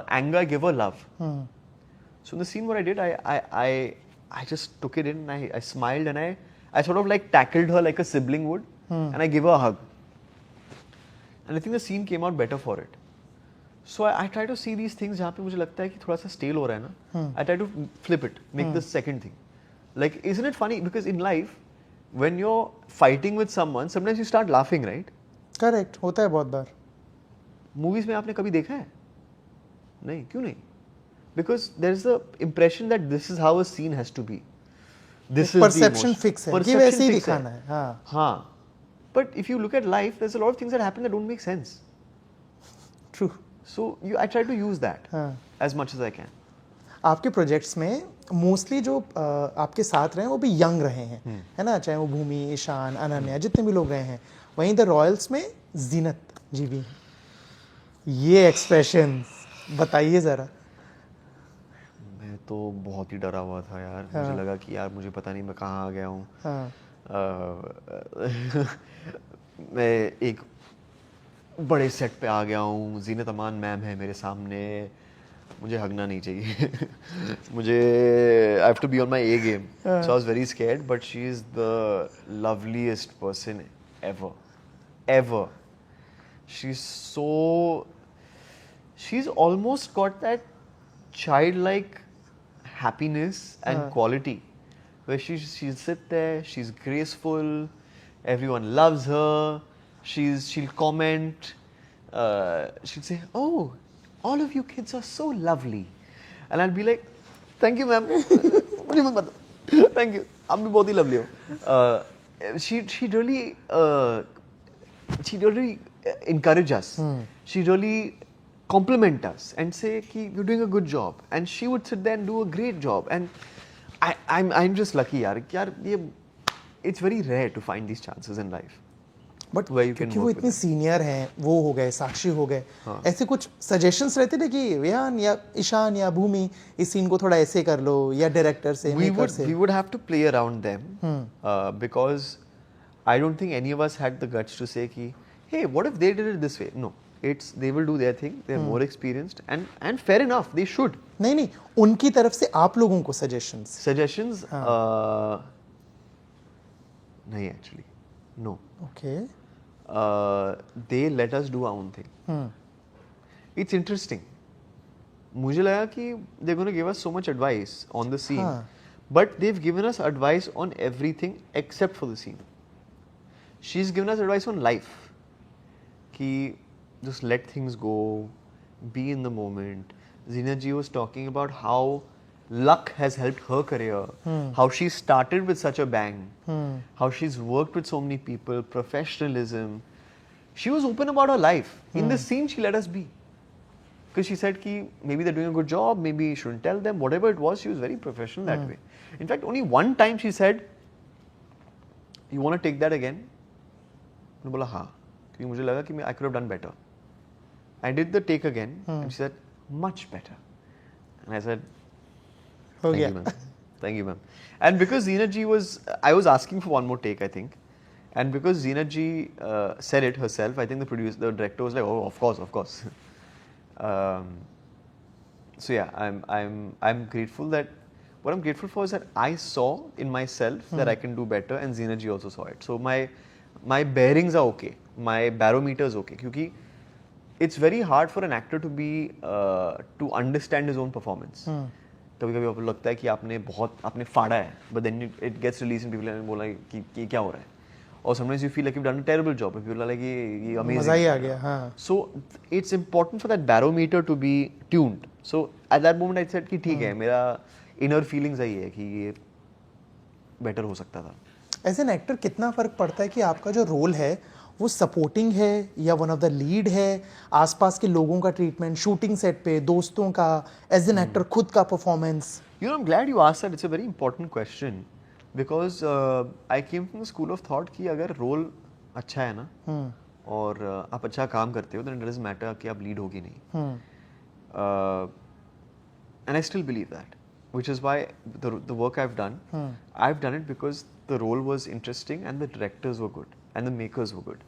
anger, I give her love. So in the scene, what I did, I just took it in, and I smiled, and I sort of like tackled her like a sibling would, and I gave her a hug. And I think the scene came out better for it. So I try to see these things जहाँ पे मुझे लगता है कि थोड़ा सा stale हो रहा है ना, I try to flip it, make the second thing. Like, isn't it funny? Because in life, when you're fighting with someone, sometimes you start laughing, right? Correct, होता है बहुत बार. Movies में आपने कभी देखा है? नहीं, क्यों नहीं? Because there is the impression that this is how a scene has to be. This is perception fix है कि वैसे ही दिखाना है. हाँ. हाँ. But if you look at life, there's a lot of things that happen that don't make sense. True. So I try to use that as much as I can. आपके projects में mostly जो आपके साथ रहे हैं वो भी young रहे हैं, है ना, चाहे वो भूमि, ईशान, अनन्या, जितने भी लोग रहे हैं. वहीं द रॉयल्स में जीनत जी भी. ये एक्सप्रेशंस बताइए जरा. मैं तो बहुत ही डरा हुआ था यार. मुझे लगा कि यार मुझे पता नहीं मैं कहाँ आ गया हूँ. मैं एक बड़े सेट पे आ गया हूँ. जीनत अमान मैम है मेरे सामने. मुझे हगना नहीं चाहिए. मुझे I have to be on my A game. So I was very scared, but she is the loveliest person ever. she's almost got that childlike happiness and quality where she'll sit there, she's graceful, everyone loves her, she'll comment, she'll say, oh, all of you kids are so lovely, and I'll be like, thank you ma'am. मुझे मत बताओ. Thank you, आप भी बहुत ही lovely हो. She really encourage us. She really compliment us and say कि you're doing a good job, and she would sit there and do a great job. And I'm just lucky यार ये it's very rare to find these chances in life. But क्योंकि वो इतने senior हैं, वो हो गए, साक्षी हो गए, ऐसे कुछ सजेशंस रहते थे कि विहान या ईशान या भूमि इस सीन को थोड़ा ऐसे कर लो, या डायरेक्टर से, मेकर से. We would have to play around them because I don't think any of us had the guts to say कि hey, what if they did it this way? No, they will do their thing. They're more experienced, and fair enough, they should. नहीं, उनकी तरफ से आप लोगों को suggestions नहीं actually, no. Okay. They let us do our own thing. It's interesting. मुझे लगा कि they're going to give us so much advice on the scene, but they've given us advice on everything except for the scene. She's given us advice on life. कि just let things go, be in the moment. Zina ji was talking about how luck has helped her career, how she started with such a bang, how she's worked with so many people, professionalism. She was open about her life. In this scene, she let us be. Because she said कि maybe they're doing a good job, maybe you shouldn't tell them, whatever it was, she was very professional that way. In fact, only one time she said, you want to take that again? मैंने बोला हाँ, क्योंकि मुझे लगा कि I could have done better. I did the take again, and she said, much better. And I said, thank you, ma'am. Thank you, ma'am. And because Zina ji I was asking for one more take, I think. And because Zina ji said it herself, I think the director was like, oh, of course. So yeah, I'm grateful that, what I'm grateful for is that I saw in myself that I can do better, and Zina ji also saw it. So my bearings are okay, my barometer is okay, क्योंकि it's very hard for an actor to be to understand his own performance. कभी-कभी आपको लगता है कि आपने फाड़ा है, but then it gets released and people are बोला कि क्या हो रहा है, or sometimes you feel like you've done a terrible job, and people are like ये amazing, मजा ही आ गया. हाँ. So it's important for that barometer to be tuned. So at that moment I said कि ठीक है, मेरा inner feelings आई है कि ये better हो सकता था. एज एन एक्टर कितना फ़र्क पड़ता है कि आपका जो रोल है वो सपोर्टिंग है या वन ऑफ द लीड है, आसपास के लोगों का ट्रीटमेंट, शूटिंग सेट पे दोस्तों का, एज एन एक्टर खुद का performance? You know, I'm glad you asked that. It's a very important question because I came from the school of thought कि अगर रोल अच्छा है ना और आप अच्छा काम करते हो, then it doesn't matter कि आप लीड हो कि नहीं. And I still believe that, which is why the work I've done, I've done it because the role was interesting and the directors were good and the makers were good.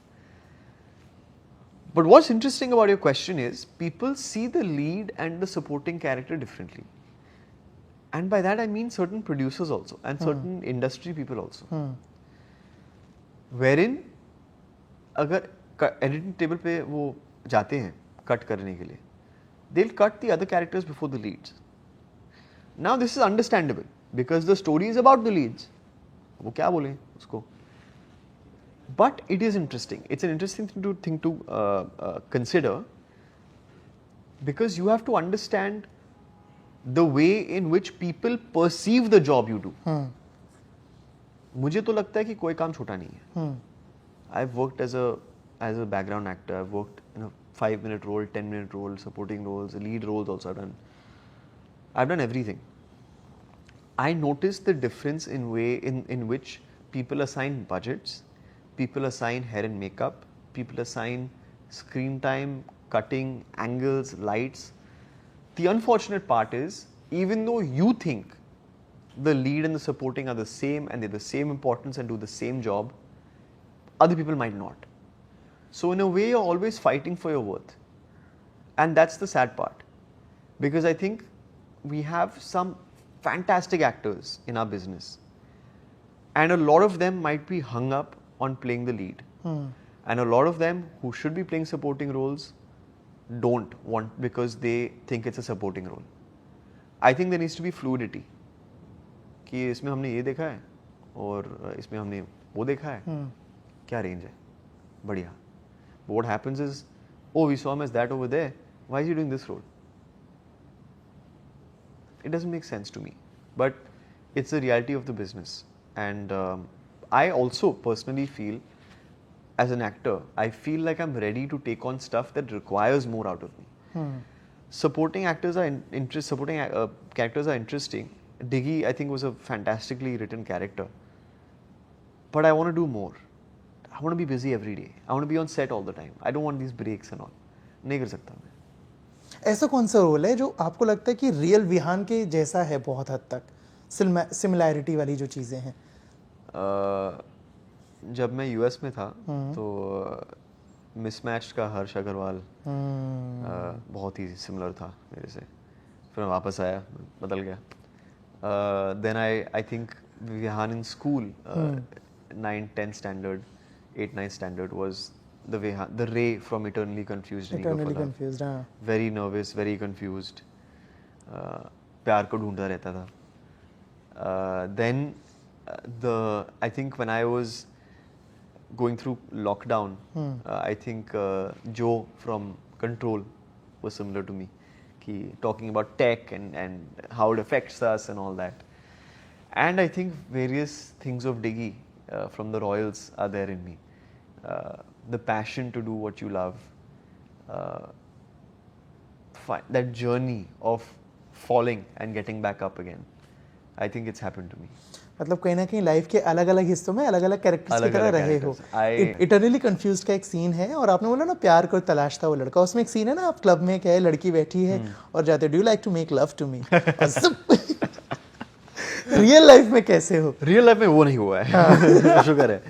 But what's interesting about your question is people see the lead and the supporting character differently. And by that I mean certain producers also and certain industry people also. Wherein अगर editing table पे वो जाते हैं cut करने के लिए, they'll cut the other characters before the leads. Now this is understandable because the story is about the leads. वो क्या बोलें उसको? But it is interesting. It's an interesting thing to consider because you have to understand the way in which people perceive the job you do. मुझे तो लगता है कि कोई काम छोटा नहीं है. I've worked as a background actor. I've worked in a 5-minute role, 10-minute role, supporting roles, lead roles also I've done everything. I noticed the difference in which people assign budgets, people assign hair and makeup, people assign screen time, cutting, angles, lights. The unfortunate part is, even though you think the lead and the supporting are the same and they're the same importance and do the same job, other people might not. So in a way, you're always fighting for your worth. And that's the sad part. Because I think we have some fantastic actors in our business. And a lot of them might be hung up on playing the lead. And a lot of them who should be playing supporting roles don't want because they think it's a supporting role. I think there needs to be fluidity. कि इसमें हमने ये देखा है और इसमें हमने वो देखा है, क्या रेंज है, बढ़िया. But what happens is, oh, we saw him as that over there. Why is he doing this role? It doesn't make sense to me. But it's the reality of the business. And I also personally feel, as an actor, I feel like I'm ready to take on stuff that requires more out of me. Supporting actors are characters are interesting. Diggy, I think, was a fantastically written character. But I want to do more. I want to be busy every day. I want to be on set all the time. I don't want these breaks and all. नहीं कर सकता मैं. ऐसा कौन सा role है जो आपको लगता है कि रियल विहान के जैसा है बहुत हद तक, सिमिलैरिटी वाली जो चीज़ें हैं? जब मैं यूएस में था तो मिसमैच का हर्ष अग्रवाल बहुत ही सिमिलर था मेरे से. फिर मैं वापस आया, बदल गया. Then I think Vihaan in school 9-10 standard 8-9 standard was the Ray from Eternally Confused. Eternally Confused, हाँ. Very nervous, very confused. प्यार को ढूंढता रहता था. Then I think when I was going through lockdown, I think Joe from Control was similar to me. Talking about tech and how it affects us and all that. And I think various things of Diggy from the Royals are there in me. The passion to do what you love, that journey of falling and getting back up again. I think it's happened to me. मतलब कहीं ना कहीं life के अलग अलग हिस्सों में अलग अलग कैरेक्टर्स की तरह रहे हो. इटर्नली कंफ्यूज्ड का एक सीन है और आपने बोला ना प्यार को तलाशता वो लड़का, उसमें एक सीन है ना, आप क्लब में क्या है, लड़की बैठी है और जाते, do you like to make love to me. Real life में कैसे हो? रियल लाइफ में वो नहीं हुआ है, शुक्र है.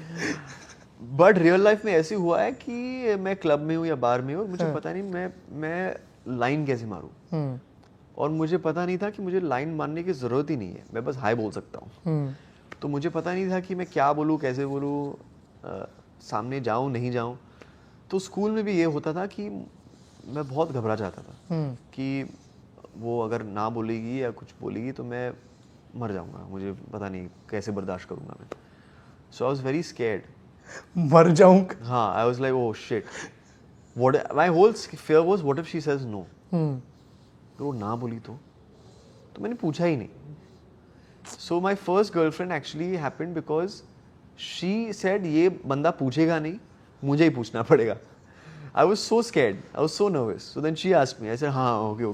बट रियल लाइफ में ऐसे हुआ है कि मैं क्लब में हूँ या बार में हूँ और मुझे पता नहीं मैं लाइन कैसे मारूँ. और मुझे पता नहीं था कि मुझे लाइन मारने की ज़रूरत ही नहीं है, मैं बस हाय बोल सकता हूँ. तो मुझे पता नहीं था कि मैं क्या बोलूँ, कैसे बोलूँ, सामने जाऊँ नहीं जाऊँ. तो स्कूल में भी ये होता था कि मैं बहुत घबरा जाता था कि वो अगर ना बोलेगी या कुछ बोलेगी तो मैं मर जाऊँगा, मुझे पता नहीं कैसे बर्दाश्त करूँगा मैं. So I was very scared. मर जाऊँगा? हाँ, I was like, oh shit, my whole fear was what if she says no. तो ना बोली तो मैंने पूछा ही नहीं. So my first girlfriend actually happened because she said ये बंदा पूछेगा नहीं, मुझे ही पूछना पड़ेगा. I was so scared. I was so nervous. So then she asked me. I said, हाँ, okay.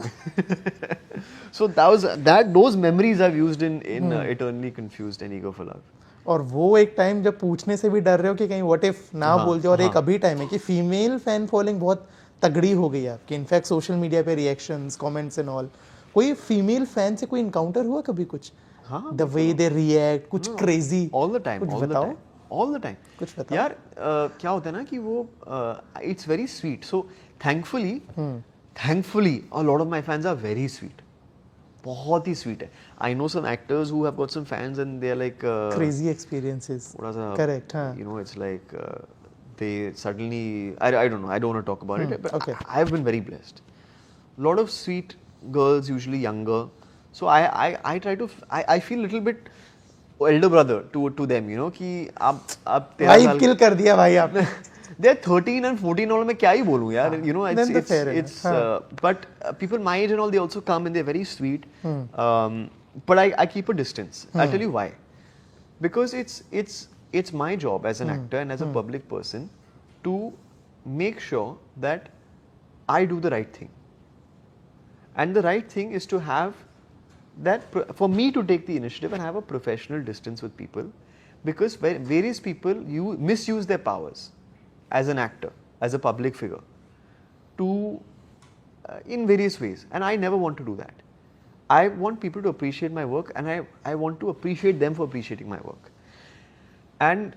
So those memories I've used in Eternally Confused and Eager for Love. और वो एक टाइम जब पूछने से भी डर रहे हो कि कहीं व्हाट इफ ना बोल दे, और एक अभी टाइम है कि फीमेल फैन फॉलोइंग बहुत तगड़ी हो गई है आपकी, इनफैक्ट सोशल मीडिया पे रिएक्शंस, कमेंट्स एंड ऑल. कोई फीमेल फैन से कोई इनकाउंटर हुआ कभी कुछ? हाँ, द वे दे रिएक्ट, कुछ crazy? All the time, all the time. कुछ बताओ यार. क्या होता है ना कि वो it's very sweet. So thankfully a lot of my fans are very sweet. बहुत ही स्वीट है. I know some actors who have got some fans and they are like crazy experiences. थोड़ा सा, करेक्ट. हाँ, you know, it's like they suddenly, I don't know, I don't want to talk about it, but okay. I've been very blessed. Lot of sweet girls, usually younger. So I try to I feel a little bit elder brother to them, you know, कि अब 13 भाई साल किल कर दिया भाई आपने. they're 13 and 14 all मैं क्या ही बोलूँ यार, you know, Then the fair it's but people my age and all, they also come and they're very sweet. But I keep a distance. I'll tell you why. Because it's my job as an actor and as a public person to make sure that I do the right thing. And the right thing is to have that, for me to take the initiative and have a professional distance with people, because various people misuse their powers as an actor, as a public figure, to in various ways, and I never want to do that. I want people to appreciate my work, and I want to appreciate them for appreciating my work, and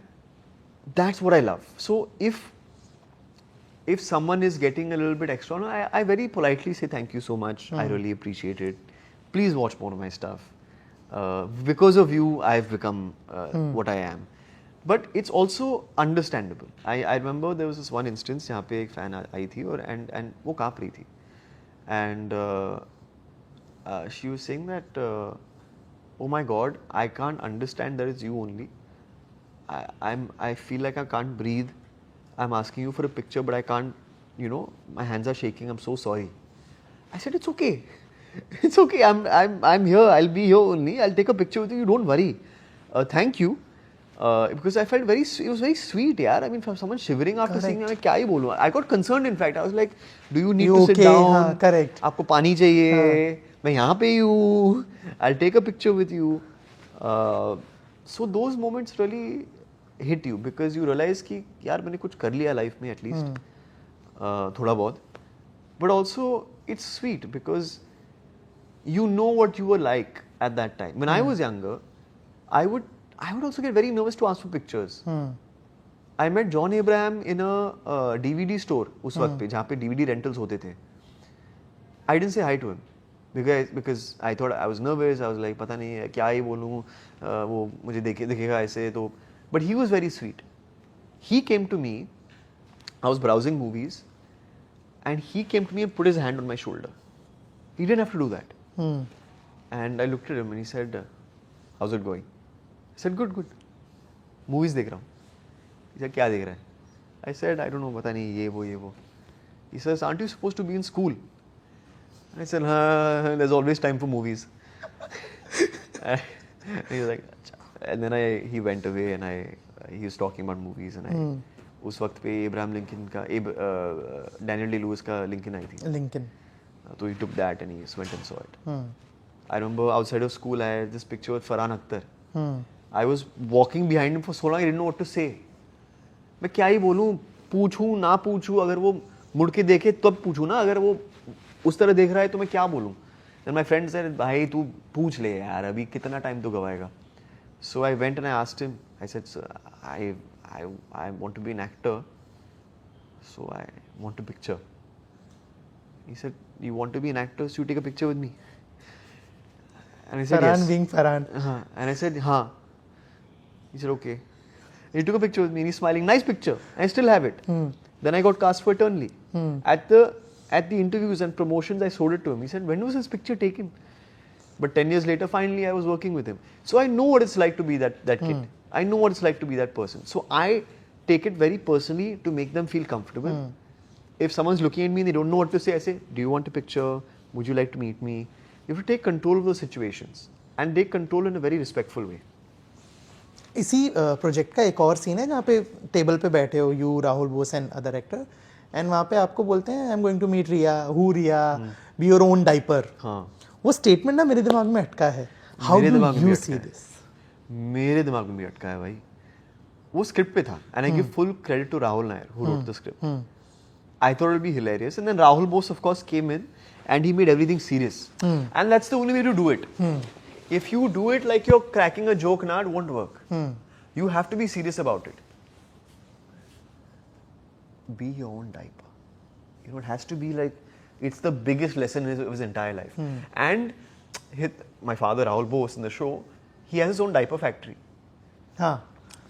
that's what I love. So if someone is getting a little bit extra, I very politely say thank you so much, I really appreciate it, please watch more of my stuff, because of you I've become what I am. But it's also understandable. I remember there was this one instance जहाँ पे एक fan आई थी और and वो काँप रही थी, and she was saying that oh my God, I can't understand that it's you only. I feel like I can't breathe. I'm asking you for a picture, but I can't. You know, my hands are shaking. I'm so sorry. I said, it's okay. It's okay. I'm here. I'll be here only. I'll take a picture with you. You don't worry. Thank you. Because I felt it was very sweet, yaar. I mean, for someone shivering after seeing me, मैं क्या ही बोलूँ? I got concerned. In fact, I was like, do you need to sit down? हाँ, correct. आपको पानी चाहिए? मैं यहाँ पे ही हूँ. I'll take a picture with you. So those moments really hit you because you realize कि यार मैंने कुछ कर लिया life में at least थोड़ा बहुत. But also it's sweet because you know what you were like at that time. When I was younger, I would also get very nervous to ask for pictures. I met John Abraham in a DVD store उस वक्त पे जहाँ पे DVD rentals होते थे. I didn't say hi to him because I thought I was nervous. I was like पता नहीं क्या ही बोलूँ, वो मुझे देखेगा ऐसे तो. But he was very sweet. He came to me. I was browsing movies, and he came to me and put his hand on my shoulder. He didn't have to do that. And I looked at him and he said, "How's it going?" I said, "Good, good. Movies देख रहा हूँ." He said, "क्या देख रहा है?" I said, "I don't know, पता नहीं ये वो." He says, "Aren't you supposed to be in school?" I said, "There's always time for movies." And he was like, and then he went away and he was talking about movies and उस वक्त पे Abraham Lincoln का Daniel Day-Lewis का Lincoln आई थी. Lincoln. So he took that and he just went and saw it. I remember outside of school I had this picture with Farhan Akhtar. I was walking behind him for so long, I didn't know what to say. मैं क्या ही बोलूँ, पूछूँ ना पूछूँ, अगर वो मुड़ के देखे तब पूछूँ ना, अगर वो उस तरह देख रहा है तो मैं क्या बोलूँ. Then my friend said, भाई तू पूछ ले यार, अभी कितना टाइम तो गवाएगा. So I went and I asked him. I said, "Sir, I want to be an actor, so I want a picture." He said, "You want to be an actor, so you take a picture with me." And I said, Farhan "Yes." being Farhan. And I said, "Haan." He said, "Okay." And he took a picture with me and he's smiling. Nice picture. I still have it. Then I got cast for Eternally. At the interviews and promotions, I showed it to him. He said, "When was this picture taken?" But 10 years later, finally, I was working with him. So I know what it's like to be that kid. I know what it's like to be that person. So I take it very personally to make them feel comfortable. If someone's looking at me and they don't know what to say, I say, "Do you want a picture? Would you like to meet me?" You have to take control of those situations and take control in a very respectful way. इसी project का एक और scene है जहाँ पे table पे बैठे हो you, Rahul Bose and other actor, and वहाँ पे आपको बोलते हैं I am going to meet Riya, who Riya, be your own diaper. हाँ, वो स्टेटमेंट ना मेरे दिमाग में अटका है. हाउ मेरे डू दिमाग में यू भी सी अटका है. दिस? मेरे दिमाग में भी अटका है भाई. वो स्क्रिप्ट पे था and I give full credit to Rahul Nair who wrote the script. I thought it be hilarious and then Rahul Bose of course came in and he made everything serious. And that's the only way to do it. If you do it like you're cracking a joke now, it won't work. You have to be serious about it. Be your own diaper. You know, it has to be like, it's the biggest lesson of his entire life. And my father, Rahul Bose, in the show, he has his own diaper factory. हाँ.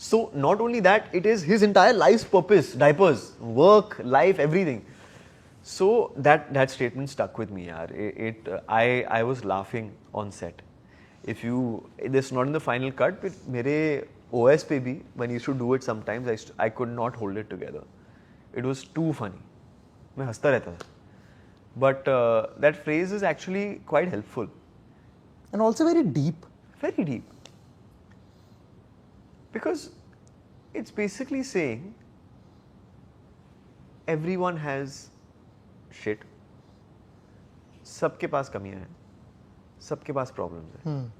So not only that, it is his entire life's purpose, diapers, work, life, everything. So that statement stuck with me, yaar. I was laughing on set. If you, this not in the final cut, but mere OS pe bhi, when I used to do it sometimes, I could not hold it together. It was too funny. मैं हंसता रहता था. But that phrase is actually quite helpful. And also very deep. Very deep. Because it's basically saying everyone has shit. सबके पास कमियां हैं, सबके पास problems हैं.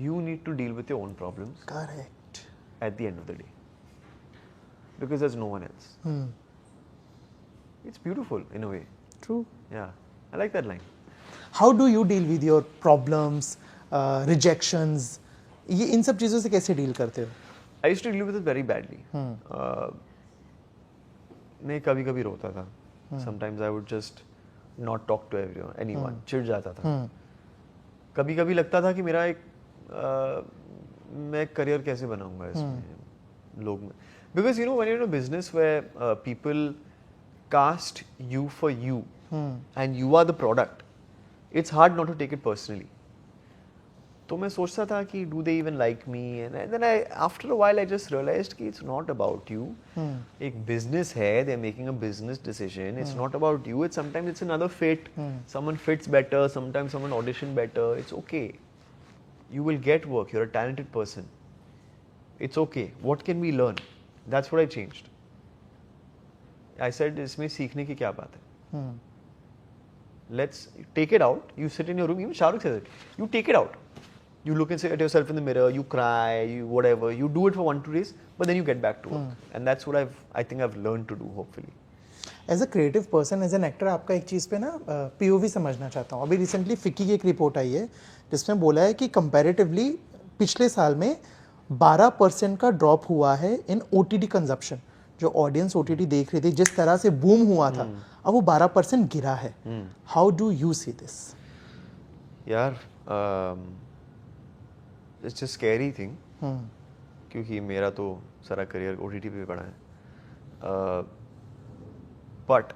You need to deal with your own problems Correct. at the end of the day, because there's no one else. It's beautiful in a way. True. Yeah, I like that line. How do you deal with your problems, rejections? ये इन सब चीज़ों से कैसे deal करते हो? I used to deal with it very badly. मैं कभी कभी रोता था. Sometimes I would just not talk to anyone. चिढ़ जाता था. कभी कभी लगता था कि मेरा एक मैं करियर कैसे बनाऊंगा इसमें लोग में. Because you know, when you're in a business where people cast you for you and you are the product, it's hard not to take it personally. तो मैं सोचता था कि do they even like me, and then after a while I just realized कि it's not about you. एक business है, they're making a business decision. It's not about you. It's sometimes it's another fit. Someone fits better. Sometimes someone audition better. It's okay. You will get work. You're a talented person. It's okay. What can we learn? That's what I changed. I said, इसमें सीखने की क्या बात है? Let's take it out. You sit in your room. Even Shahrukh says it. You take it out. You look and say at yourself in the mirror. You cry. You whatever. You do it for 1-2 days, but then you get back to work. And that's what I think I've learned to do. Hopefully. As a creative person, as an actor, आपका एक चीज़ पे ना POV समझना चाहता हूँ. अभी recently FICCI की एक रिपोर्ट आई है जिसमें बोला है कि कंपैरेटिवली पिछले साल में 12% का ड्रॉप हुआ है इन OTT कंजप्शन. जो ऑडियंस OTT देख रही थी, जिस तरह से बूम हुआ था, अब वो 12% गिरा है. How do you see this? यार, इट्स अ स्कैरी थिंग. क्योंकि मेरा तो सारा करियर OTT पे पड़ा है. But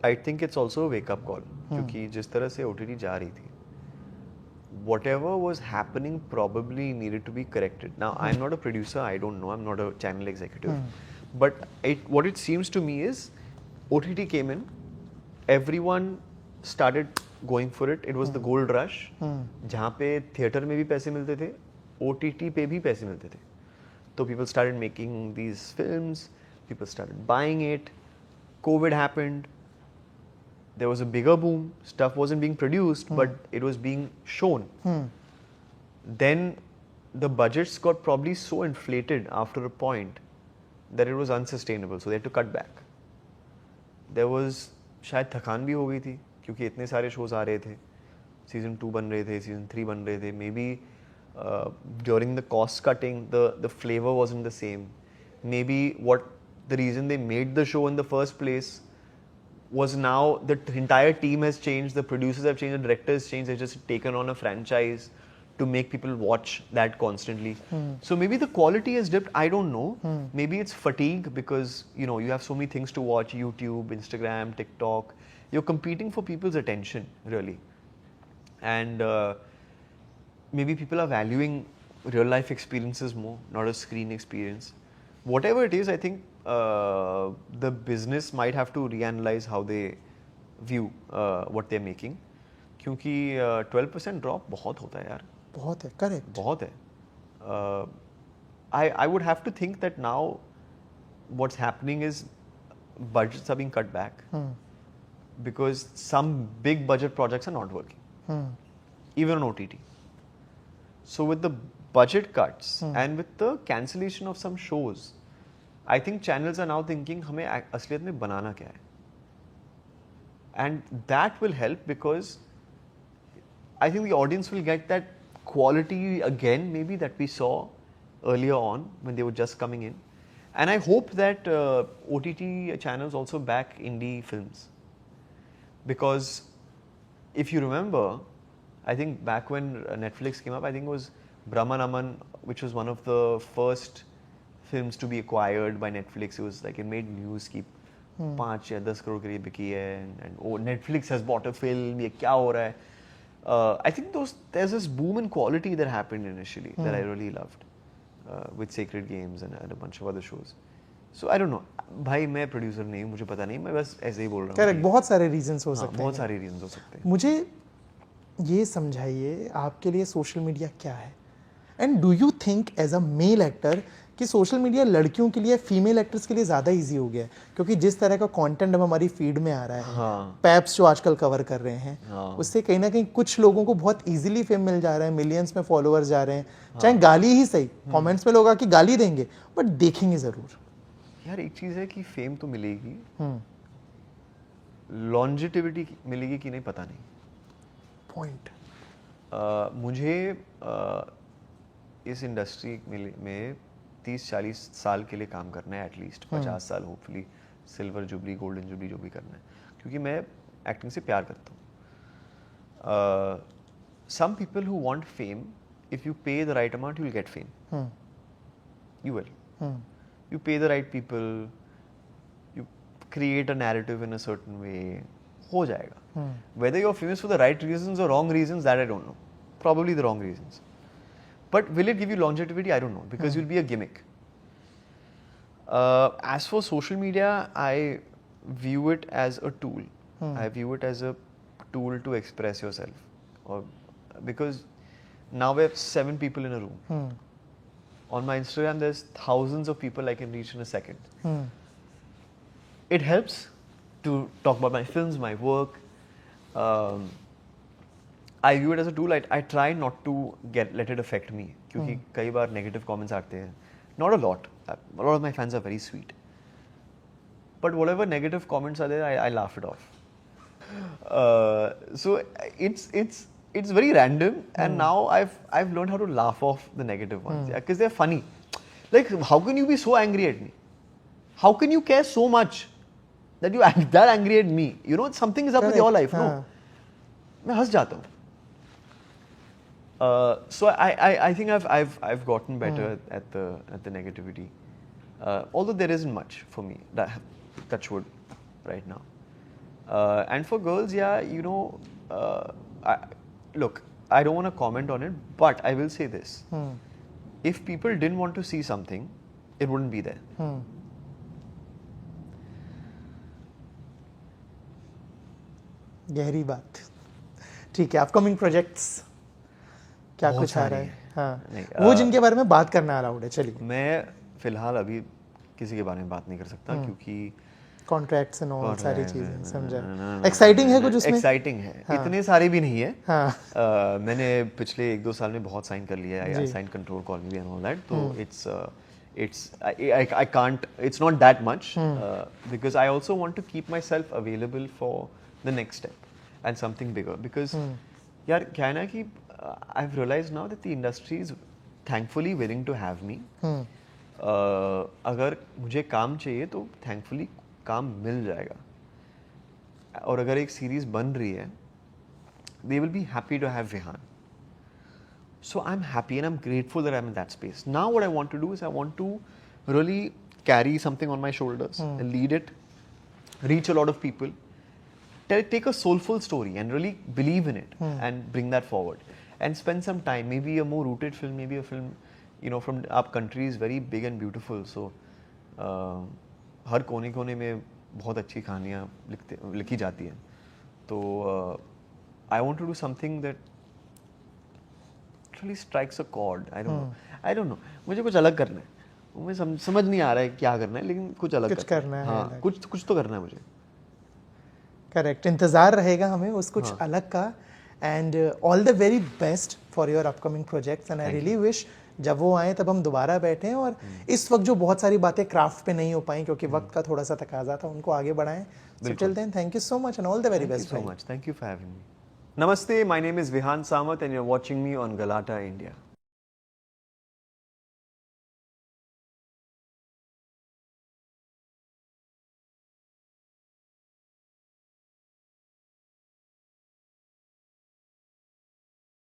I think it's also wake up call. क्योंकि जिस तरह से OTT जा रही थी, whatever was happening probably needed to be corrected. Now, I'm not a producer, I don't know, I'm not a channel executive. But what it seems to me is, OTT came in, everyone started going for it. It was the gold rush. जहाँ पे theatre में भी पैसे मिलते थे, OTT पे भी पैसे मिलते थे. So people started making these films, people started buying it. COVID happened. There was a bigger boom. Stuff wasn't being produced, but it was being shown. Then the budgets got probably so inflated after a point that it was unsustainable. So they had to cut back. There was शायद थकान भी हो गई थी क्योंकि इतने सारे shows आ रहे थे. सीजन 2 बन रहे थे, सीजन 3 बन रहे थे. Maybe during the cost cutting the flavour wasn't the same. Maybe what the reason they made the show in the first place was now the entire team has changed, the producers have changed, the directors changed. They've just taken on a franchise to make people watch that constantly. So maybe the quality has dipped. I don't know. Maybe it's fatigue because you know you have so many things to watch: YouTube, Instagram, TikTok. You're competing for people's attention, really, and maybe people are valuing real life experiences more, not a screen experience. Whatever it is, I think the business might have to reanalyze how they view what they're making. क्योंकि 12% drop बहुत होता है यार. बहुत है. Correct. बहुत है. I would have to think that now what's happening is budgets are being cut back because some big budget projects are not working, even on OTT. So with the budget cuts and with the cancellation of some shows, I think channels are now thinking हमें असलियत में बनाना क्या है, and that will help because I think the audience will get that quality again, maybe that we saw earlier on when they were just coming in. And I hope that OTT channels also back indie films. Because if you remember, I think back when Netflix came up, I think it was Brahman Aman, which was one of the first films to be acquired by Netflix. It was like, it made news keep 5 या 10 करोड़ के लिए बिकी है, and oh, Netflix has bought a film, ये क्या हो रहा है? I think there's this boom in quality that happened initially that I really loved with Sacred Games and a bunch of other shows. So I don't know. भाई मैं producer नहीं हूँ, मुझे पता नहीं, मैं बस ऐसे ही बोल रहा हूँ. करेक्ट, बहुत सारे रीजंस हो सकते हैं. बहुत सारे रीजंस हो सकते हैं. मुझे ये समझाइए आपके लिए सोशल मीडिया क्या है, and do you think as a male actor कि सोशल मीडिया लड़कियों के लिए फीमेल एक्टर्स के लिए ज़्यादा इजी हो गया है, क्योंकि जिस तरह का कंटेंट अब हमारी फीड में आ रहा है, पैप्स जो आजकल कवर कर रहे हैं, उससे कहीं ना कहीं कुछ लोगों को बहुत इजीली फेम मिल जा रहा है, मिलियंस में फॉलोअर्स जा रहे हैं, चाहे गाली ही सही, कमेंट्स में लोग आके गाली देंगे बट देखेंगे ज़रूर. यार एक चीज़ है कि फेम तो मिलेगी, लॉन्जिटिविटी मिलेगी कि नहीं पता नहीं. पॉइंट. मुझे इस इंडस्ट्री में 30-40 साल के लिए काम करना है, एटलीस्ट 50 साल, hopefully silver jubilee, golden jubilee, जो भी करना है, क्योंकि मैं एक्टिंग से प्यार करता हूँ. Some people who want fame, if you pay the right amount you will get fame. You will. You pay the right people, you create a narrative in a certain way, हो जाएगा. Whether you're famous for the right reasons or wrong reasons, that I don't know. Probably the wrong reasons. But will it give you longevity? I don't know, because you'll be a gimmick. As for social media, I view it as a tool. I view it as a tool to express yourself. Because now we have 7 people in a room. On my Instagram, there's thousands of people I can reach in a second. It helps to talk about my films, my work. I view it as a tool. I try not to let it affect me. क्योंकि कई बार negative comments आते हैं. Not a lot. A lot of my fans are very sweet. But whatever negative comments are there, I laugh it off. So it's very random, and now I've learned how to laugh off the negative ones, because they're funny. Like, how can you be so angry at me? How can you care so much that you that angry at me? You know, something is up with your life, no? मैं हंस जाता हूँ. So I think I've gotten better at the negativity. Although there isn't much for me, touch wood, right now. And for girls, yeah, you know, look, I don't want to comment on it, but I will say this. If people didn't want to see something, it wouldn't be there. गहरी बात. ठीक है, upcoming projects क्या बहुत कुछ आ रहा सारी है? हाँ, नहीं, वो जिनके बारे में बात करना अलाउड है. चलिए. मैं फिलहाल अभी किसी के बारे में बात नहीं कर सकता, क्योंकि कॉन्ट्रैक्ट्स एंड ऑल सारी चीजें, समझा. एक्साइटिंग है कुछ उसमें? एक्साइटिंग है. इतने सारे भी नहीं है. हाँ. मैंने पिछले 1-2 साल में बहुत साइन कर लिया है. I sign control call and all that. तो I can't, it's not that much, because I also want to keep myself available for the next step and something bigger, because यार क्या है ना कि I've realized now that the industry is thankfully willing to have me. अगर मुझे काम चाहिए तो thankfully काम मिल जाएगा. और अगर एक सीरीज बन रही है, they will be happy to have Vihan. So I'm happy and I'm grateful that I'm in that space. Now what I want to do is I want to really carry something on my shoulders, and lead it, reach a lot of people, take a soulful story and really believe in it, and bring that forward, and spend some time, maybe a more rooted film, maybe a film, you know, from our country is very big and beautiful. So हर कोने कोने में बहुत अच्छी कहानियाँ लिखी जाती हैं. तो I want to do something that literally strikes a cord. I don't no मुझे कुछ अलग करना है. मुझे समझ नहीं आ रहा है क्या करना है, लेकिन कुछ अलग करना है. हाँ, कुछ तो करना है मुझे. करेक्ट. इंतजार रहेगा हमें उस कुछ अलग का. And all the very best for your upcoming projects. And I really wish जब वो आए तब हम दोबारा बैठें और इस वक्त जो बहुत सारी बातें क्राफ्ट पे नहीं हो पाई क्योंकि वक्त का थोड़ा सा तकाजा था, उनको आगे बढ़ाएं. So till then, thank you so much and all the very best. Thank you so much. Thank you for having me. Namaste, my name is Vihan Samant and you're watching me on Galata India.